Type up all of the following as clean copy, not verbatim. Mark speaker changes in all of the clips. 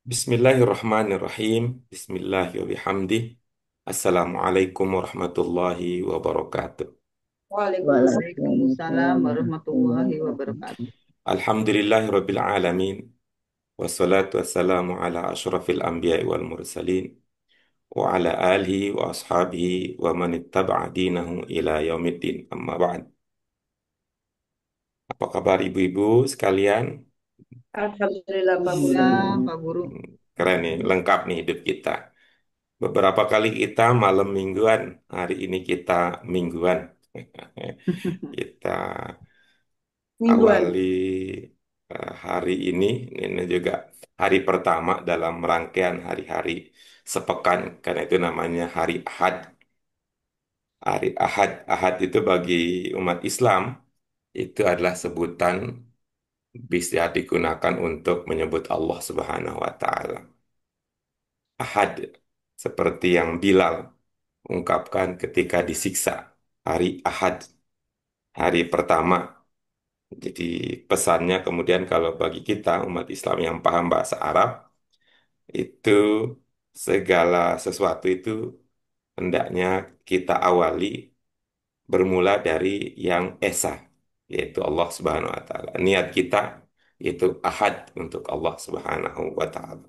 Speaker 1: Bismillahirrahmanirrahim. Bismillahirrahmanirrahim. Assalamualaikum warahmatullahi wabarakatuh.
Speaker 2: Waalaikumsalam
Speaker 3: Waalaikumsalam
Speaker 2: warahmatullahi
Speaker 3: warahmatullahi
Speaker 2: wabarakatuh.
Speaker 3: wabarakatuh.
Speaker 1: Alhamdulillahirabbil alamin. Wassalatu wassalamu ala asyrafil anbiya'i wal mursalin wa ala alihi wa ashabihi wa man ittaba'a dinahu ila yaumiddin. Amma ba'd. Apa kabar ibu-ibu sekalian?
Speaker 2: Alhamdulillah Pak Guru.
Speaker 3: Alhamdulillah, Pak Guru.
Speaker 1: Keren nih, lengkap nih hidup kita. Beberapa kali kita malam mingguan, hari ini kita mingguan. Kita
Speaker 2: Mingguan.
Speaker 1: awali hari ini juga hari pertama dalam rangkaian hari-hari sepekan, karena itu namanya hari Ahad. Hari Ahad, Ahad itu bagi umat Islam itu adalah sebutan bisa digunakan untuk menyebut Allah Subhanahu wa Ta'ala. Ahad, seperti yang Bilal ungkapkan ketika disiksa. Hari Ahad, hari pertama. Jadi pesannya kemudian kalau bagi kita umat Islam yang paham bahasa Arab, itu segala sesuatu itu hendaknya kita awali bermula dari yang esa, yaitu Allah Subhanahu wa taala. Niat kita yaitu ahad untuk Allah Subhanahu wa taala.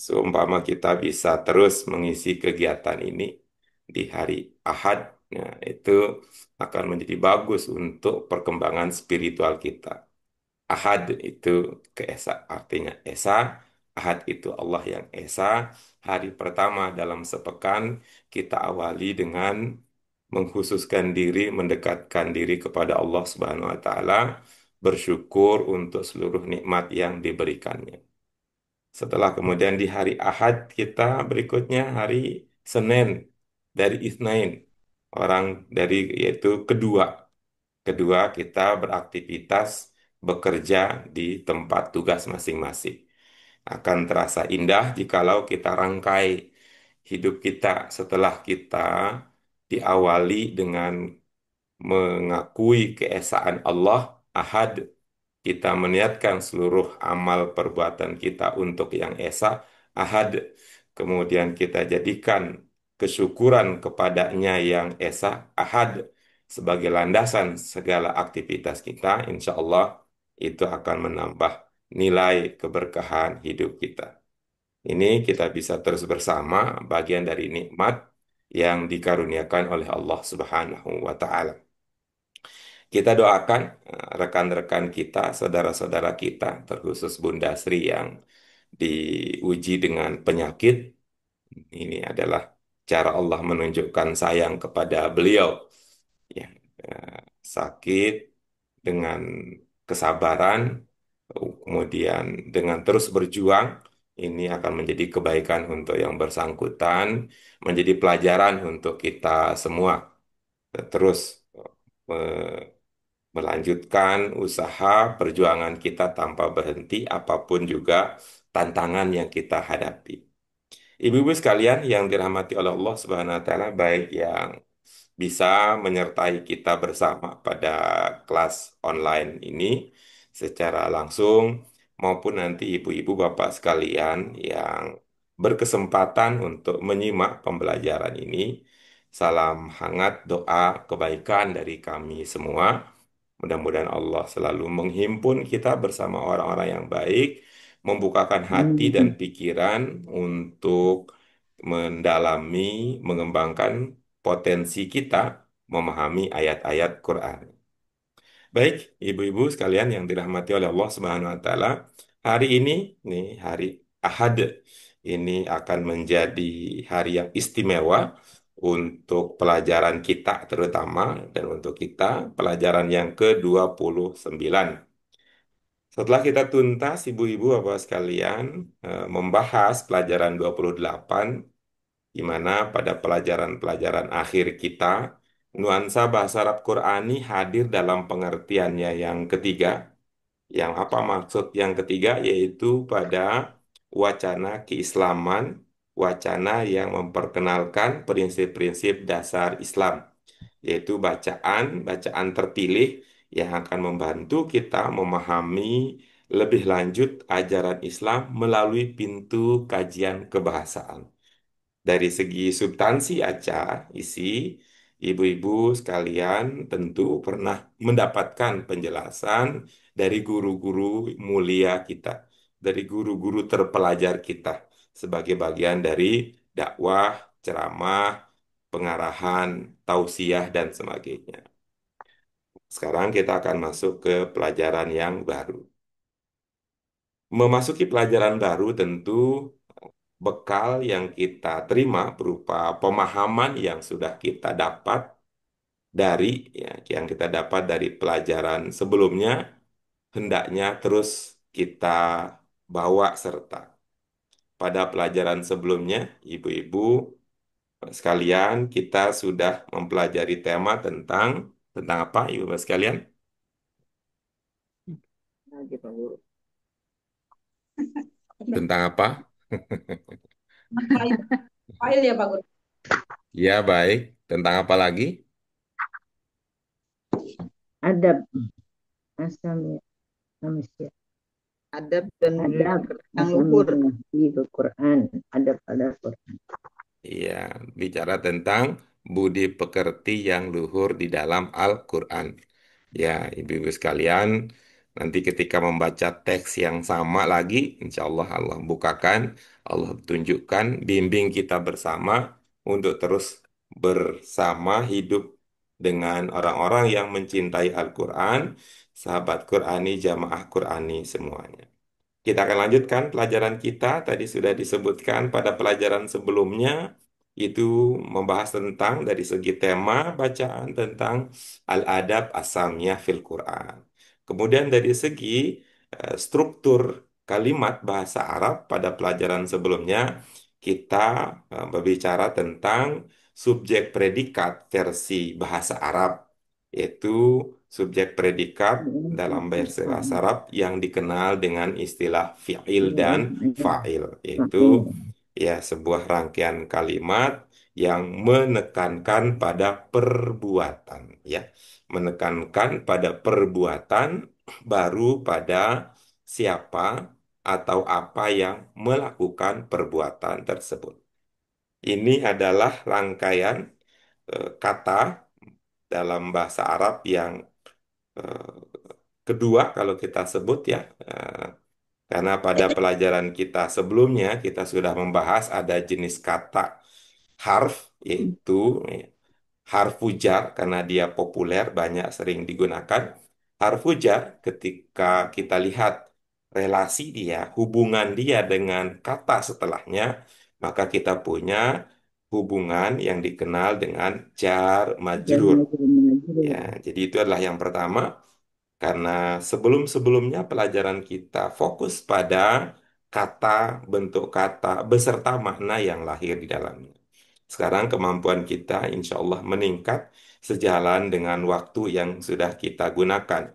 Speaker 1: Seumpama kita bisa terus mengisi kegiatan ini di hari Ahad, nah, itu akan menjadi bagus untuk perkembangan spiritual kita. Ahad itu keesa, artinya esa. Ahad itu Allah yang esa. Hari pertama dalam sepekan kita awali dengan mengkhususkan diri, mendekatkan diri kepada Allah Subhanahu wa taala, bersyukur untuk seluruh nikmat yang diberikannya. Setelah kemudian di hari Ahad kita berikutnya hari Senin dari Isnain. Orang dari yaitu kedua. Kedua, kita beraktivitas bekerja di tempat tugas masing-masing. Akan terasa indah jikalau kita rangkai hidup kita setelah kita diawali dengan mengakui keesaan Allah, Ahad, kita meniatkan seluruh amal perbuatan kita untuk yang esa, Ahad, kemudian kita jadikan kesyukuran kepadanya yang esa, Ahad, sebagai landasan segala aktivitas kita, insya Allah itu akan menambah nilai keberkahan hidup kita. Ini kita bisa terus bersama bagian dari nikmat yang dikaruniakan oleh Allah Subhanahu wa Ta'ala. Kita doakan rekan-rekan kita, saudara-saudara kita, terkhusus Bunda Sri yang diuji dengan penyakit. Ini adalah cara Allah menunjukkan sayang kepada beliau. Ya, eh, sakit dengan kesabaran, kemudian dengan terus berjuang, ini akan menjadi kebaikan untuk yang bersangkutan, menjadi pelajaran untuk kita semua. Terus melanjutkan usaha perjuangan kita tanpa berhenti, apapun juga tantangan yang kita hadapi. Ibu-ibu sekalian yang dirahmati oleh Allah Subhanahu wa taala, baik yang bisa menyertai kita bersama pada kelas online ini secara langsung maupun nanti ibu-ibu bapak sekalian yang berkesempatan untuk menyimak pembelajaran ini. Salam hangat doa kebaikan dari kami semua. Mudah-mudahan Allah selalu menghimpun kita bersama orang-orang yang baik, membukakan hati dan
Speaker 3: Hmm.
Speaker 1: pikiran untuk mendalami, mengembangkan potensi kita memahami ayat-ayat Quran. Baik, ibu-ibu sekalian yang dirahmati oleh Allah Subhanahu wa taala, hari ini nih hari Ahad ini akan menjadi hari yang istimewa untuk pelajaran kita terutama dan untuk kita pelajaran yang ke-29. Setelah kita tuntas ibu-ibu bapak sekalian membahas pelajaran 28 di mana pada pelajaran-pelajaran akhir kita, nuansa bahasa Arab Qurani hadir dalam pengertiannya yang ketiga. Yang apa maksud yang ketiga? Yaitu pada wacana keislaman, wacana yang memperkenalkan prinsip-prinsip dasar Islam, yaitu bacaan terpilih yang akan membantu kita memahami lebih lanjut ajaran Islam melalui pintu kajian kebahasaan. Dari segi substansi aja, isi, ibu-ibu sekalian tentu pernah mendapatkan penjelasan dari guru-guru mulia kita, dari guru-guru terpelajar kita, sebagai bagian dari dakwah, ceramah, pengarahan, tausiah, dan sebagainya. Sekarang kita akan masuk ke pelajaran yang baru. Memasuki pelajaran baru tentu bekal yang kita terima berupa pemahaman yang sudah kita dapat dari ya, yang kita dapat dari pelajaran sebelumnya hendaknya terus kita bawa serta. Pada pelajaran sebelumnya, ibu-ibu sekalian, kita sudah mempelajari tema tentang apa, ibu-ibu sekalian?
Speaker 2: Lagi Pak Guru.
Speaker 1: Tentang apa?
Speaker 2: File, file ya Pak Guru.
Speaker 1: Ya, baik. Tentang apa lagi?
Speaker 3: Adab asal manusia.
Speaker 2: Adab dan
Speaker 3: Adab
Speaker 2: yang
Speaker 3: asal
Speaker 2: luhur.
Speaker 3: di Quran. Adab pada Quran.
Speaker 1: Ya, bicara tentang budi pekerti yang luhur di dalam Al-Quran. Ya, ibu-ibu sekalian, nanti ketika membaca teks yang sama lagi, insya Allah Allah bukakan, Allah tunjukkan, bimbing kita bersama untuk terus bersama hidup dengan orang-orang yang mencintai Al-Quran, sahabat Qurani, jamaah Qurani semuanya. Kita akan lanjutkan pelajaran kita. Tadi sudah disebutkan pada pelajaran sebelumnya, itu membahas tentang dari segi tema bacaan tentang al-adab as-samiyah fil Quran. Kemudian dari segi struktur kalimat bahasa Arab pada pelajaran sebelumnya, kita berbicara tentang subjek predikat versi bahasa Arab, yaitu subjek predikat dalam bahasa Arab yang dikenal dengan istilah fi'il dan fa'il, yaitu ya sebuah rangkaian kalimat yang menekankan pada perbuatan, ya, menekankan pada perbuatan baru pada siapa atau apa yang melakukan perbuatan tersebut. Ini adalah rangkaian kata dalam bahasa Arab yang eh, kedua kalau kita sebut ya, karena pada pelajaran kita sebelumnya kita sudah membahas ada jenis kata harf, yaitu harfu jar karena dia populer banyak sering digunakan. Harfu jar ketika kita lihat relasi dia, hubungan dia dengan kata setelahnya, maka kita punya hubungan yang dikenal dengan jar
Speaker 3: Dan
Speaker 1: majrur. Ya,
Speaker 3: mengajar.
Speaker 1: jadi itu adalah yang pertama. Karena sebelum-sebelumnya pelajaran kita fokus pada kata, bentuk kata, beserta makna yang lahir di dalamnya. Sekarang kemampuan kita insya Allah meningkat sejalan dengan waktu yang sudah kita gunakan.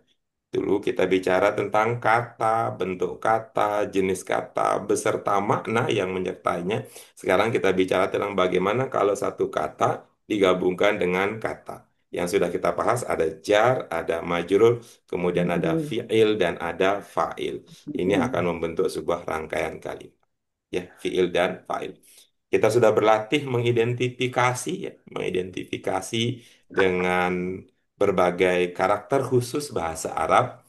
Speaker 1: Dulu kita bicara tentang kata, bentuk kata, jenis kata, beserta makna yang menyertainya. Sekarang kita bicara tentang bagaimana kalau satu kata digabungkan dengan kata. Yang sudah kita bahas ada jar, ada majrur, kemudian ada fi'il dan ada fa'il. Ini akan membentuk sebuah rangkaian kalimat. Ya, fi'il dan fa'il. Kita sudah berlatih mengidentifikasi, ya, mengidentifikasi dengan berbagai karakter khusus bahasa Arab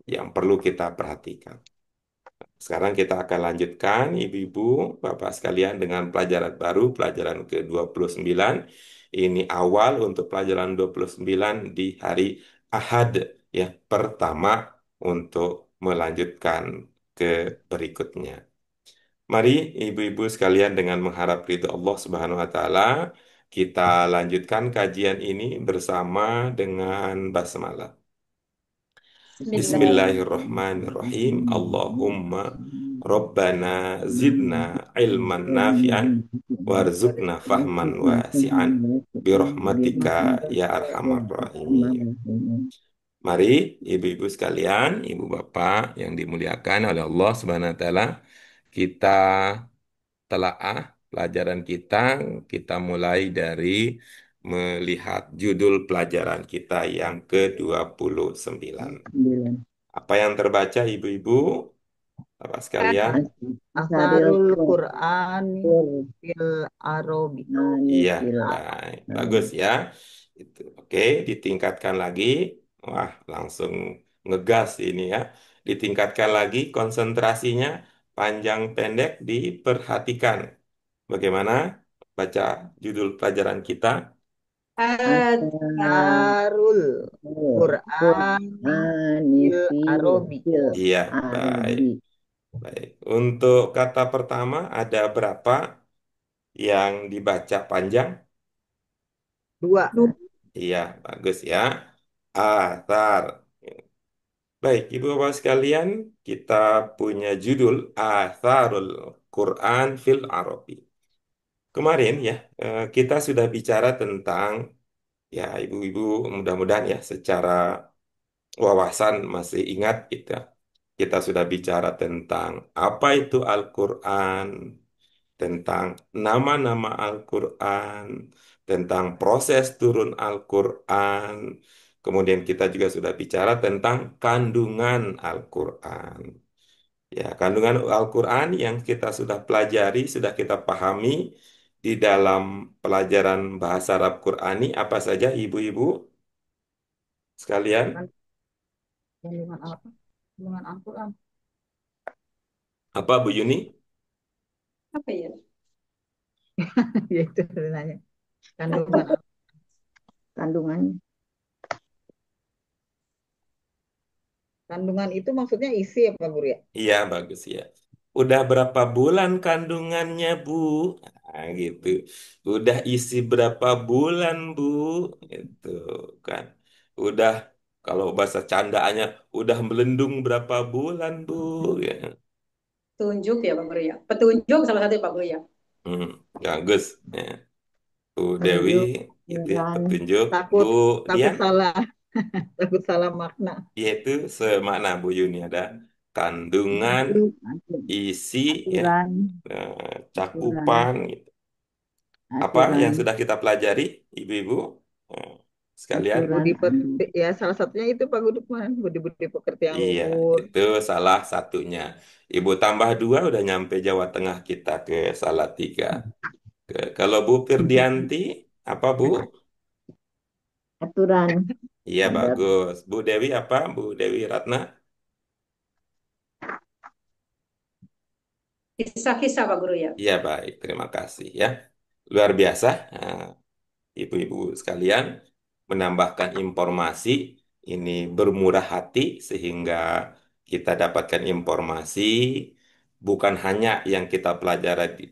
Speaker 1: yang perlu kita perhatikan. Sekarang kita akan lanjutkan, ibu-ibu, bapak sekalian, dengan pelajaran baru, pelajaran ke-29. Ini awal untuk pelajaran 29 di hari Ahad, ya, pertama untuk melanjutkan ke berikutnya. Mari ibu-ibu sekalian dengan mengharap ridho Allah Subhanahu wa taala, kita lanjutkan kajian ini bersama dengan basmalah. Bismillahirrahmanirrahim. Allahumma Rabbana zidna ilman nafi'an warzuqna fahman wasi'an birahmatika ya arhamar rahimin. Mari ibu-ibu sekalian, ibu bapak yang dimuliakan oleh Allah Subhanahu wa taala, kita telaah pelajaran kita, kita mulai dari melihat judul pelajaran kita yang ke-29. Apa yang terbaca ibu-ibu, Bapak sekalian?
Speaker 3: Asaril
Speaker 2: Asarul Quran
Speaker 3: Qur'ani
Speaker 2: fil Arabi.
Speaker 1: Iya,
Speaker 3: fil
Speaker 1: baik. Bagus ya. Itu. Oke, ditingkatkan lagi. Wah, langsung ngegas ini ya. Ditingkatkan lagi konsentrasinya, panjang pendek diperhatikan. Bagaimana baca judul pelajaran kita?
Speaker 3: Asaril
Speaker 2: Asarul Quran
Speaker 3: Qur'ani
Speaker 2: fil Arabi.
Speaker 3: fil
Speaker 1: Iya, baik.
Speaker 3: Arabi.
Speaker 1: Baik. Untuk kata pertama ada berapa yang dibaca panjang?
Speaker 2: Dua.
Speaker 1: Iya, bagus ya. Atar. Baik, Ibu Bapak sekalian, kita punya judul Atharul Quran fil Arabi. Kemarin ya, kita sudah bicara tentang, ya Ibu-ibu mudah-mudahan ya secara wawasan masih ingat kita. Kita sudah bicara tentang apa itu Al-Quran, tentang nama-nama Al-Quran, tentang proses turun Al-Quran. Kemudian kita juga sudah bicara tentang kandungan Al-Quran. Ya, kandungan Al-Quran yang kita sudah pelajari, sudah kita pahami di dalam pelajaran bahasa Arab Qurani, apa saja ibu-ibu sekalian?
Speaker 2: Kandungan apa? Kandungan Al-Quran.
Speaker 1: Apa Bu Yuni?
Speaker 2: Apa ya? Ya itu nanya. Kandungan
Speaker 3: Kandungannya
Speaker 2: kandungan itu maksudnya isi apa Guru ya?
Speaker 1: Iya, bagus ya. Udah berapa bulan kandungannya, Bu? Nah, gitu. Udah isi berapa bulan, Bu? Itu kan. Udah, kalau bahasa candaannya, udah melendung berapa bulan, Bu? Ya.
Speaker 4: Tunjuk ya Pak Guru ya. Petunjuk salah satu ya Pak Guru ya.
Speaker 1: Hmm, bagus. Ya. Bu Dewi,
Speaker 3: tunjuk
Speaker 1: itu ya,
Speaker 3: dan
Speaker 1: petunjuk. Bu
Speaker 2: Takut takut
Speaker 1: Dian,
Speaker 2: salah, takut salah makna.
Speaker 1: yaitu semakna Bu Yuni. Ada kandungan,
Speaker 3: tunjuk
Speaker 1: isi, ya,
Speaker 3: aturan aturan
Speaker 1: cakupan, gitu. Apa yang
Speaker 3: aturan
Speaker 1: sudah kita pelajari, ibu-ibu eh, sekalian?
Speaker 3: aturan
Speaker 2: Ya salah satunya itu Pak Guru kemarin budi-budi pekerti yang
Speaker 1: Iya,
Speaker 2: luhur.
Speaker 1: itu salah satunya. Ibu tambah dua udah nyampe Jawa Tengah kita ke Salatiga. Kalau Bu Firdianti, apa Bu?
Speaker 3: aturan
Speaker 1: Iya,
Speaker 3: adab
Speaker 1: bagus. Bu Dewi apa? Bu Dewi Ratna?
Speaker 4: Kisah-kisah Pak Guru ya.
Speaker 1: Iya, baik. Terima kasih ya. Luar biasa. Nah, ibu-ibu sekalian, menambahkan informasi ini bermurah hati sehingga kita dapatkan informasi bukan hanya yang kita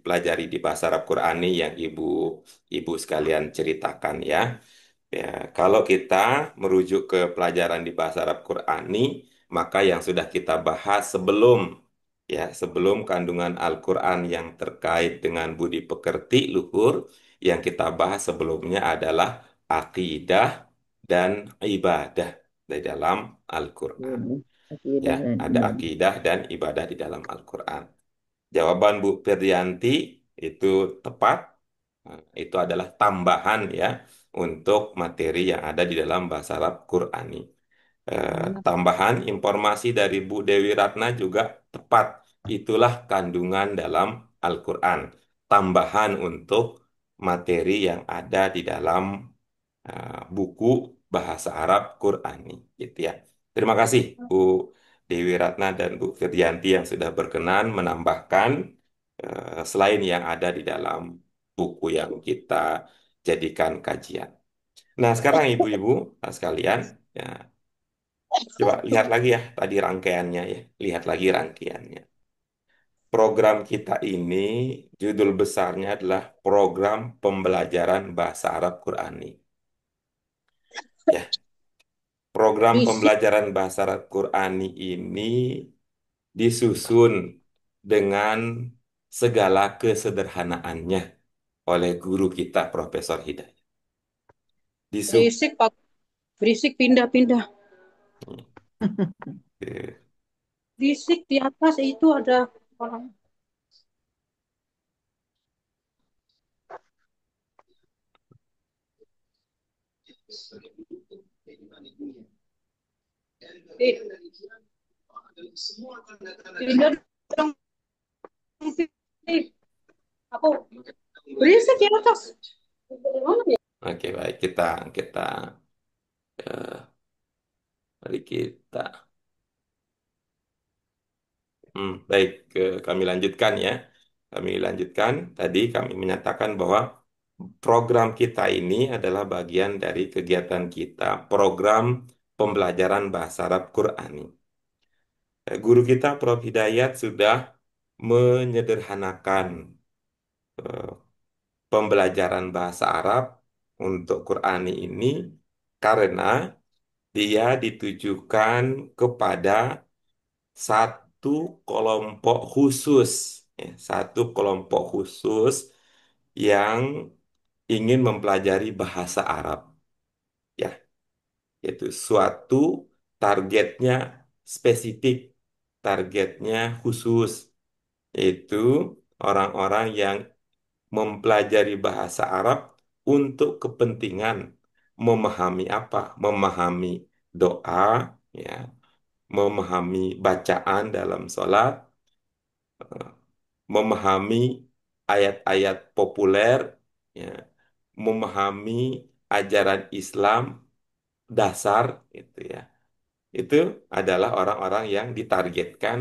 Speaker 1: pelajari di bahasa Arab Qurani yang ibu sekalian ceritakan ya. Ya, kalau kita merujuk ke pelajaran di bahasa Arab Qurani, maka yang sudah kita bahas sebelum kandungan Al-Quran yang terkait dengan budi pekerti luhur, yang kita bahas sebelumnya adalah akidah dan ibadah di dalam Al-Quran. Ya,
Speaker 3: akidah dan
Speaker 1: ada
Speaker 3: ibadah
Speaker 1: akidah dan ibadah di dalam Al-Quran. Jawaban Bu Firdianti itu tepat. Nah, itu adalah tambahan ya untuk materi yang ada di dalam bahasa Arab Qurani. Tambahan informasi dari Bu Dewi Ratna juga tepat. Itulah kandungan dalam Al-Quran. Tambahan untuk materi yang ada di dalam buku bahasa Arab Qurani. Gitu ya. Terima kasih Bu Dewi Ratna dan Bu Firdianti yang sudah berkenan menambahkan selain yang ada di dalam buku yang kita jadikan kajian. Nah, sekarang ibu-ibu sekalian, ya, coba lihat lagi ya tadi rangkaiannya ya. Lihat lagi rangkaiannya. Program kita ini judul besarnya adalah Program Pembelajaran Bahasa Arab Qurani. Ya, program
Speaker 4: Berisik,
Speaker 1: pembelajaran Bahasa Arab Qurani ini disusun dengan segala kesederhanaannya oleh guru kita Profesor Hidayat. Disub
Speaker 4: berisik Pak. Berisik pindah-pindah. Berisik di atas itu ada orang. Eh, Pindah dong sih. Aku berisik ya atas. Gimana ya?
Speaker 1: Oke, baik kita kita eh, mari kita baik kami lanjutkan ya. Kami lanjutkan. Tadi kami menyatakan bahwa program kita ini adalah bagian dari kegiatan kita, program pembelajaran bahasa Arab Qurani. Guru kita Prof. Hidayat sudah menyederhanakan eh, pembelajaran bahasa Arab untuk Qurani ini karena dia ditujukan kepada satu kelompok khusus, ya, satu kelompok khusus yang ingin mempelajari bahasa Arab, ya, yaitu suatu targetnya spesifik, targetnya khusus, yaitu orang-orang yang mempelajari bahasa Arab untuk kepentingan memahami apa? Memahami doa, ya, memahami bacaan dalam sholat, memahami ayat-ayat populer, ya, memahami ajaran Islam dasar, gitu ya. Itu adalah orang-orang yang ditargetkan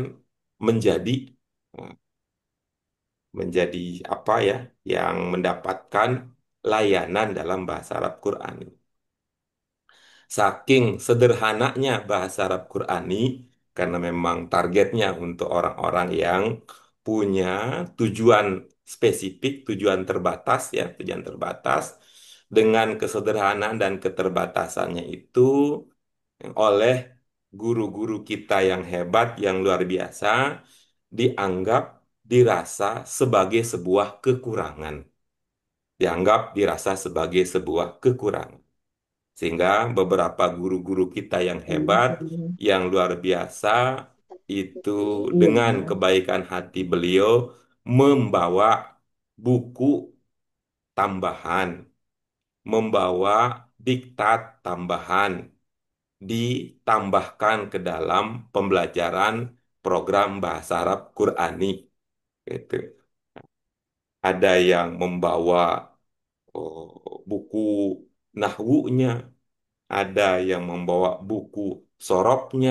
Speaker 1: menjadi menjadi apa ya, yang mendapatkan layanan dalam bahasa Arab Qurani. Saking sederhananya bahasa Arab Qurani, karena memang targetnya untuk orang-orang yang punya tujuan spesifik, tujuan terbatas ya, tujuan terbatas. Dengan kesederhanaan dan keterbatasannya itu, oleh guru-guru kita yang hebat, yang luar biasa, dianggap, dirasa sebagai sebuah kekurangan. Dianggap, dirasa sebagai sebuah kekurangan. Sehingga beberapa guru-guru kita yang hebat, yang luar biasa, itu
Speaker 3: Iya.
Speaker 1: dengan kebaikan hati beliau membawa buku tambahan, membawa diktat tambahan, ditambahkan ke dalam pembelajaran program bahasa Arab Qurani. Gitu. Ada yang membawa buku nahwunya, ada yang membawa buku sorobnya,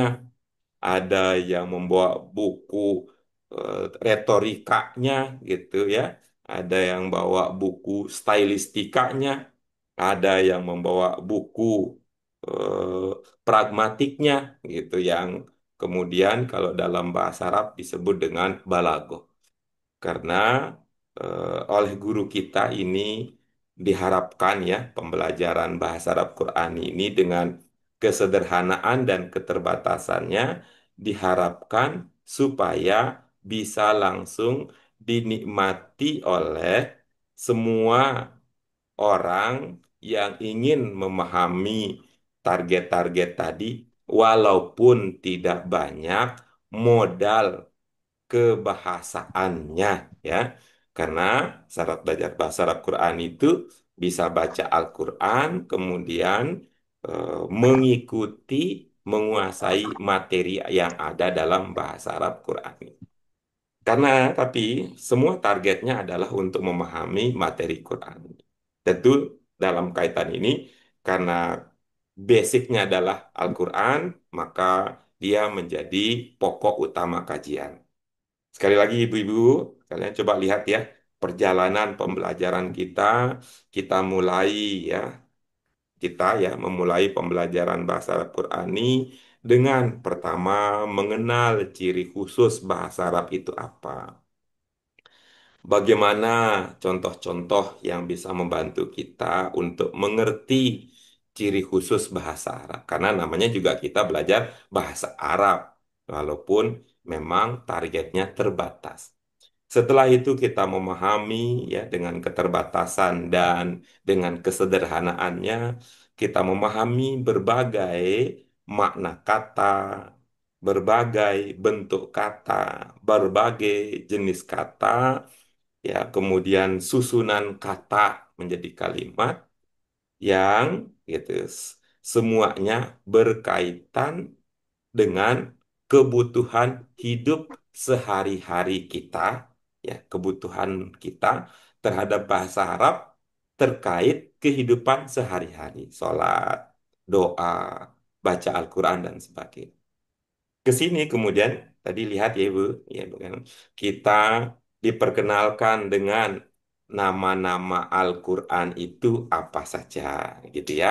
Speaker 1: ada yang membawa buku retorikanya gitu ya, ada yang bawa buku stylistikanya, ada yang membawa buku eh, pragmatiknya gitu yang kemudian kalau dalam bahasa Arab disebut dengan balaghah. Karena oleh guru kita ini diharapkan ya pembelajaran bahasa Arab Quran ini dengan kesederhanaan dan keterbatasannya diharapkan supaya bisa langsung dinikmati oleh semua orang yang ingin memahami target-target tadi walaupun tidak banyak modal kebahasaannya ya, karena syarat belajar bahasa Arab Quran itu bisa baca Al-Quran kemudian mengikuti menguasai materi yang ada dalam bahasa Arab Quran. Karena tapi semua targetnya adalah untuk memahami materi Quran. Tentu dalam kaitan ini karena basicnya adalah Al-Quran, maka dia menjadi pokok utama kajian. Sekali lagi ibu-ibu, kalian coba lihat ya, perjalanan pembelajaran kita, kita mulai ya, kita ya memulai pembelajaran bahasa Arab Qurani dengan pertama mengenal ciri khusus bahasa Arab itu apa. Bagaimana contoh-contoh yang bisa membantu kita untuk mengerti ciri khusus bahasa Arab. Karena namanya juga kita belajar bahasa Arab, walaupun memang targetnya terbatas. Setelah itu kita memahami ya dengan keterbatasan dan dengan kesederhanaannya kita memahami berbagai makna kata, berbagai bentuk kata, berbagai jenis kata, ya kemudian susunan kata menjadi kalimat yang gitu semuanya berkaitan dengan kebutuhan hidup sehari-hari kita, ya, kebutuhan kita terhadap bahasa Arab terkait kehidupan sehari-hari, sholat, doa, baca Al-Quran dan sebagainya. Ke sini kemudian tadi lihat ya Ibu, ya bukan kita diperkenalkan dengan nama-nama Al-Quran itu apa saja, gitu ya.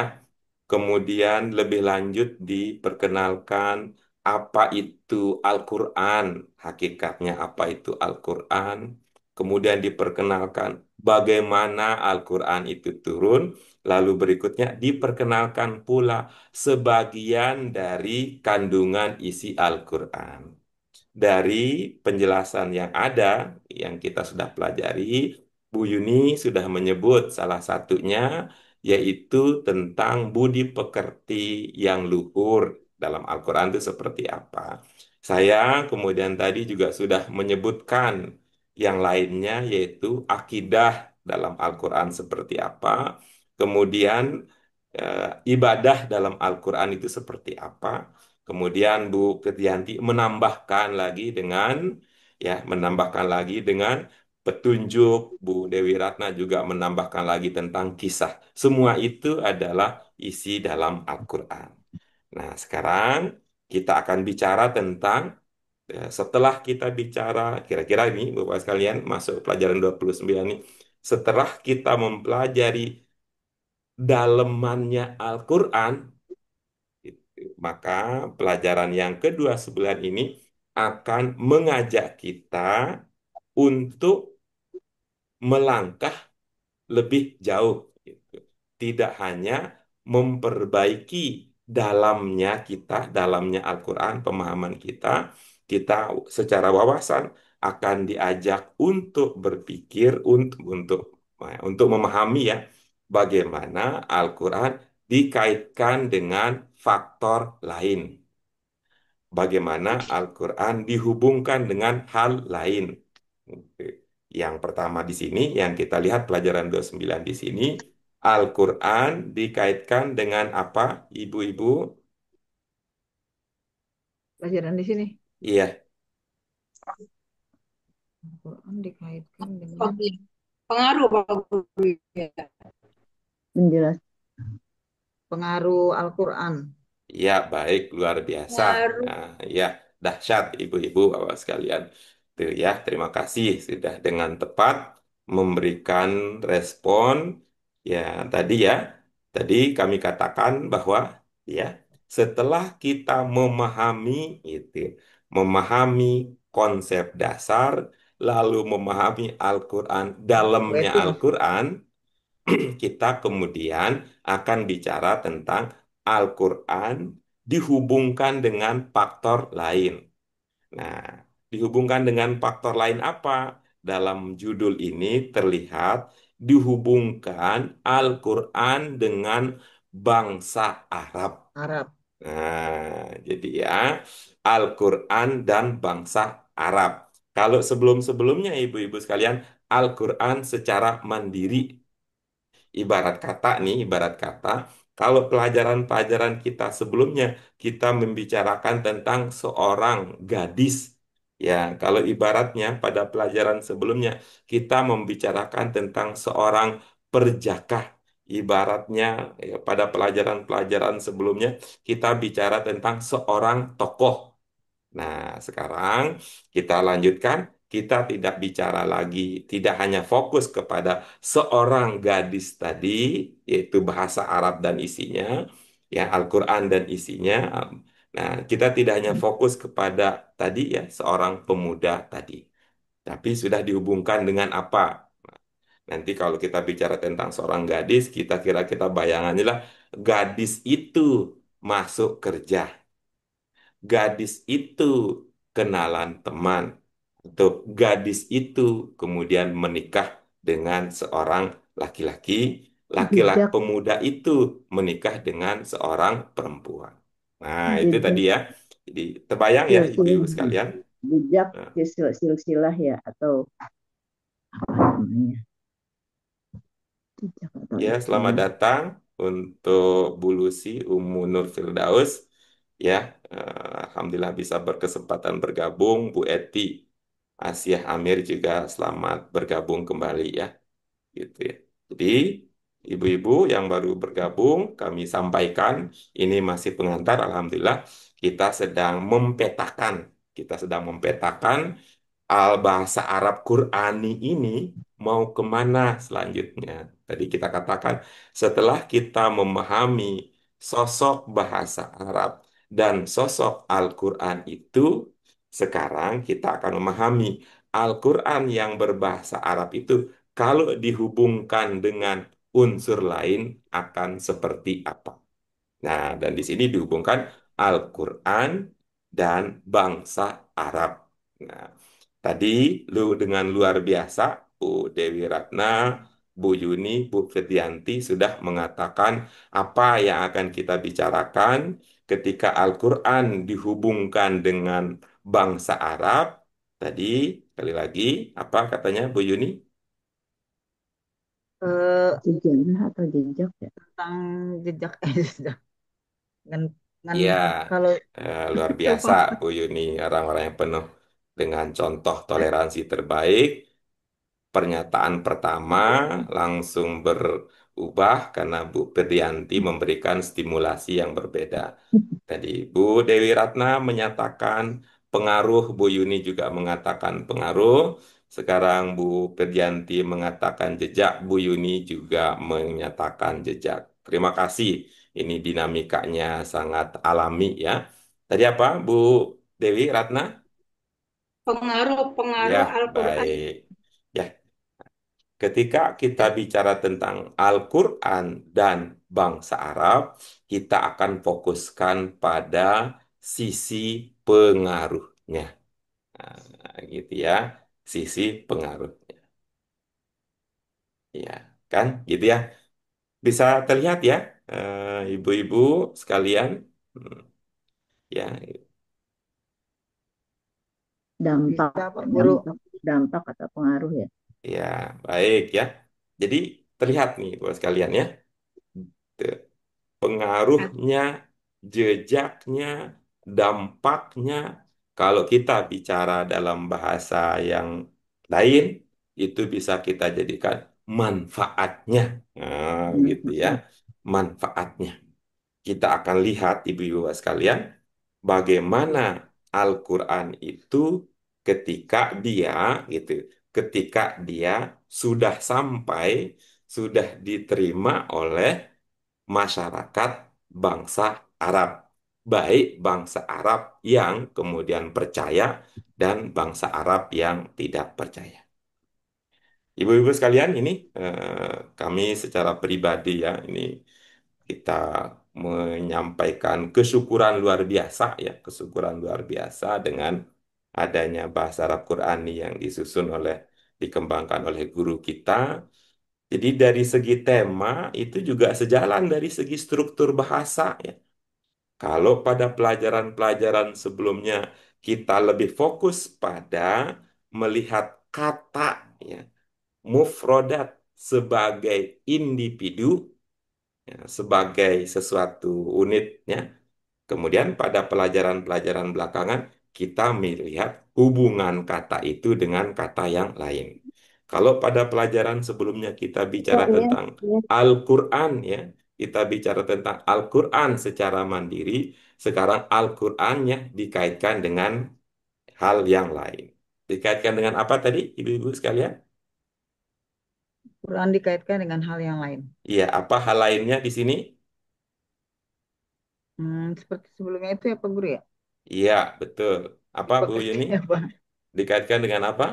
Speaker 1: Kemudian lebih lanjut diperkenalkan apa itu Al-Quran, hakikatnya apa itu Al-Quran. Kemudian diperkenalkan bagaimana Al-Quran itu turun. Lalu berikutnya diperkenalkan pula sebagian dari kandungan isi Al-Quran. Dari penjelasan yang ada, yang kita sudah pelajari, Bu Yuni sudah menyebut salah satunya, yaitu tentang budi pekerti yang luhur dalam Al-Quran itu seperti apa. Saya kemudian tadi juga sudah menyebutkan yang lainnya, yaitu akidah dalam Al-Quran seperti apa. Kemudian ibadah dalam Al-Quran itu seperti apa. Kemudian Bu Ketianti menambahkan lagi dengan petunjuk. Bu Dewi Ratna juga menambahkan lagi tentang kisah. Semua itu adalah isi dalam Al-Quran. Nah, sekarang kita akan bicara tentang setelah kita bicara kira-kira ini Bapak sekalian masuk pelajaran 29 ini, setelah kita mempelajari dalemannya Al-Quran, maka pelajaran yang kedua sebulan ini akan mengajak kita untuk melangkah lebih jauh, gitu. Tidak hanya memperbaiki dalamnya Al-Quran, pemahaman kita, kita secara wawasan akan diajak untuk berpikir, untuk memahami ya, bagaimana Al-Quran dikaitkan dengan faktor lain. Bagaimana Al-Quran dihubungkan dengan hal lain. Yang pertama di sini, yang kita lihat pelajaran 29 di sini, Al-Quran dikaitkan dengan apa, Ibu-ibu?
Speaker 2: Pelajaran di sini.
Speaker 1: Iya,
Speaker 2: Al-Quran dikaitkan
Speaker 4: Oh,
Speaker 2: dengan
Speaker 4: iya. Pengaruh Pak Guru ya.
Speaker 3: Penjelas
Speaker 2: pengaruh Al-Quran.
Speaker 1: ya baik, luar biasa.
Speaker 4: Pengaruh.
Speaker 1: Nah, ya, dahsyat Ibu-ibu, Bapak sekalian. Tuh ya, terima kasih sudah dengan tepat memberikan respon. Ya, tadi ya, tadi kami katakan bahwa ya, setelah kita memahami konsep dasar, lalu memahami Al-Quran, dalamnya
Speaker 2: Itu
Speaker 1: Al-Quran, kita kemudian akan bicara tentang Al-Quran dihubungkan dengan faktor lain. Nah, dihubungkan dengan faktor lain apa? Dalam judul ini terlihat dihubungkan Al-Quran dengan bangsa Arab.
Speaker 2: Arab.
Speaker 1: Nah, jadi ya, Al-Quran dan bangsa Arab. Kalau sebelum-sebelumnya, ibu-ibu sekalian, Al-Quran secara mandiri. Ibarat kata, kalau pelajaran-pelajaran kita sebelumnya, kita membicarakan tentang seorang gadis. Ya, kalau ibaratnya pada pelajaran sebelumnya, kita membicarakan tentang seorang perjaka. Ibaratnya, ya, pada pelajaran-pelajaran sebelumnya, kita bicara tentang seorang tokoh. Nah, sekarang kita lanjutkan. Kita tidak bicara lagi, tidak hanya fokus kepada seorang gadis tadi, yaitu bahasa Arab dan isinya, ya Al-Quran dan isinya. Nah, kita tidak hanya fokus kepada tadi ya seorang pemuda tadi, tapi sudah dihubungkan dengan apa? Nanti kalau kita bicara tentang seorang gadis, kita bayangannya lah gadis itu masuk kerja. Gadis itu kenalan teman, atau gadis itu kemudian menikah dengan seorang laki-laki, laki-laki
Speaker 3: jejak
Speaker 1: pemuda itu menikah dengan seorang perempuan. Nah, itu tadi
Speaker 3: jejak
Speaker 1: ya. Jadi terbayang ya
Speaker 3: silsilah
Speaker 1: ibu-ibu sekalian.
Speaker 3: jejak
Speaker 1: Nah,
Speaker 3: silsilah ya atau apa namanya jejak atau
Speaker 1: ya, selamat
Speaker 3: istilah
Speaker 1: datang untuk Bu Lucy Umu Nur Firdaus. Ya, Alhamdulillah bisa berkesempatan bergabung. Bu Eti, Asia Amir juga selamat bergabung kembali ya. Gitu ya. Jadi, ibu-ibu yang baru bergabung, kami sampaikan ini masih pengantar. Alhamdulillah, kita sedang mempetakan. Kita sedang mempetakan bahasa Arab Qurani ini mau kemana selanjutnya. Tadi kita katakan setelah kita memahami sosok bahasa Arab dan sosok Al-Quran itu, sekarang kita akan memahami Al-Quran yang berbahasa Arab itu kalau dihubungkan dengan unsur lain akan seperti apa. Nah, dan di sini dihubungkan Al-Quran dan bangsa Arab. Nah, tadi lu dengan luar biasa, Bu Dewi Ratna, Bu Yuni, Bu Firdianti sudah mengatakan apa yang akan kita bicarakan ketika Al-Quran dihubungkan dengan bangsa Arab. Tadi, sekali lagi, apa katanya Bu Yuni?
Speaker 2: Eh,
Speaker 3: Sejarah atau jejak ya?
Speaker 2: tentang jejak jejak. Dengan, dengan
Speaker 1: Iya,
Speaker 2: kalau
Speaker 1: luar
Speaker 2: itu
Speaker 1: biasa
Speaker 2: Pak,
Speaker 1: Bu Yuni, orang-orang yang penuh dengan contoh toleransi terbaik. Pernyataan pertama langsung berubah karena Bu Firdianti memberikan stimulasi yang berbeda. Tadi Bu Dewi Ratna menyatakan pengaruh, Bu Yuni juga mengatakan pengaruh. Sekarang Bu Firdianti mengatakan jejak, Bu Yuni juga menyatakan jejak. Terima kasih. Ini dinamikanya sangat alami ya. Tadi apa Bu Dewi Ratna?
Speaker 4: Pengaruh-pengaruh
Speaker 1: Ya,
Speaker 4: Al-Quran.
Speaker 1: baik. Ya, ketika kita bicara tentang Al-Quran dan bangsa Arab, kita akan fokuskan pada sisi pengaruhnya. Nah, gitu ya, sisi pengaruhnya. Ya, kan? Gitu ya. Bisa terlihat ya, ibu-ibu sekalian. Hmm, Ya,
Speaker 3: Dampak,
Speaker 2: bisa Pak Guru.
Speaker 3: dampak, dampak atau pengaruh ya.
Speaker 1: ya, baik ya. Jadi terlihat nih, buat sekalian ya. Tuh, pengaruhnya, jejaknya, dampaknya. Kalau kita bicara dalam bahasa yang lain, itu bisa kita jadikan manfaatnya. Nah, gitu ya,
Speaker 3: Hmm.
Speaker 1: manfaatnya. Kita akan lihat, ibu-ibu sekalian, bagaimana Al-Quran itu ketika dia, gitu, ketika dia sudah sampai, sudah diterima oleh masyarakat bangsa Arab, baik bangsa Arab yang kemudian percaya dan bangsa Arab yang tidak percaya. Ibu-ibu sekalian, ini kami secara pribadi ya, ini kita menyampaikan kesyukuran luar biasa ya, kesyukuran luar biasa dengan adanya bahasa Arab Qurani yang disusun oleh dikembangkan oleh guru kita. Jadi dari segi tema itu juga sejalan dari segi struktur bahasa ya. Kalau pada pelajaran-pelajaran sebelumnya kita lebih fokus pada melihat kata ya, mufrodat sebagai individu, ya, sebagai sesuatu unitnya. Kemudian pada pelajaran-pelajaran belakangan kita melihat hubungan kata itu dengan kata yang lain. Kalau pada pelajaran sebelumnya kita
Speaker 3: Ya,
Speaker 1: bicara
Speaker 3: iya,
Speaker 1: tentang
Speaker 3: iya.
Speaker 1: Al-Quran ya, kita bicara tentang Al-Quran secara mandiri, sekarang Al-Qurannya dikaitkan dengan hal yang lain. Dikaitkan dengan apa tadi, ibu-ibu sekalian?
Speaker 2: Quran dikaitkan dengan hal yang lain.
Speaker 1: Iya, apa hal lainnya di sini?
Speaker 2: Seperti sebelumnya itu ya Pak Guru ya.
Speaker 1: Iya, betul. Apa Bu Yuni?
Speaker 2: Pengertiannya Pak.
Speaker 1: Dikaitkan dengan apa?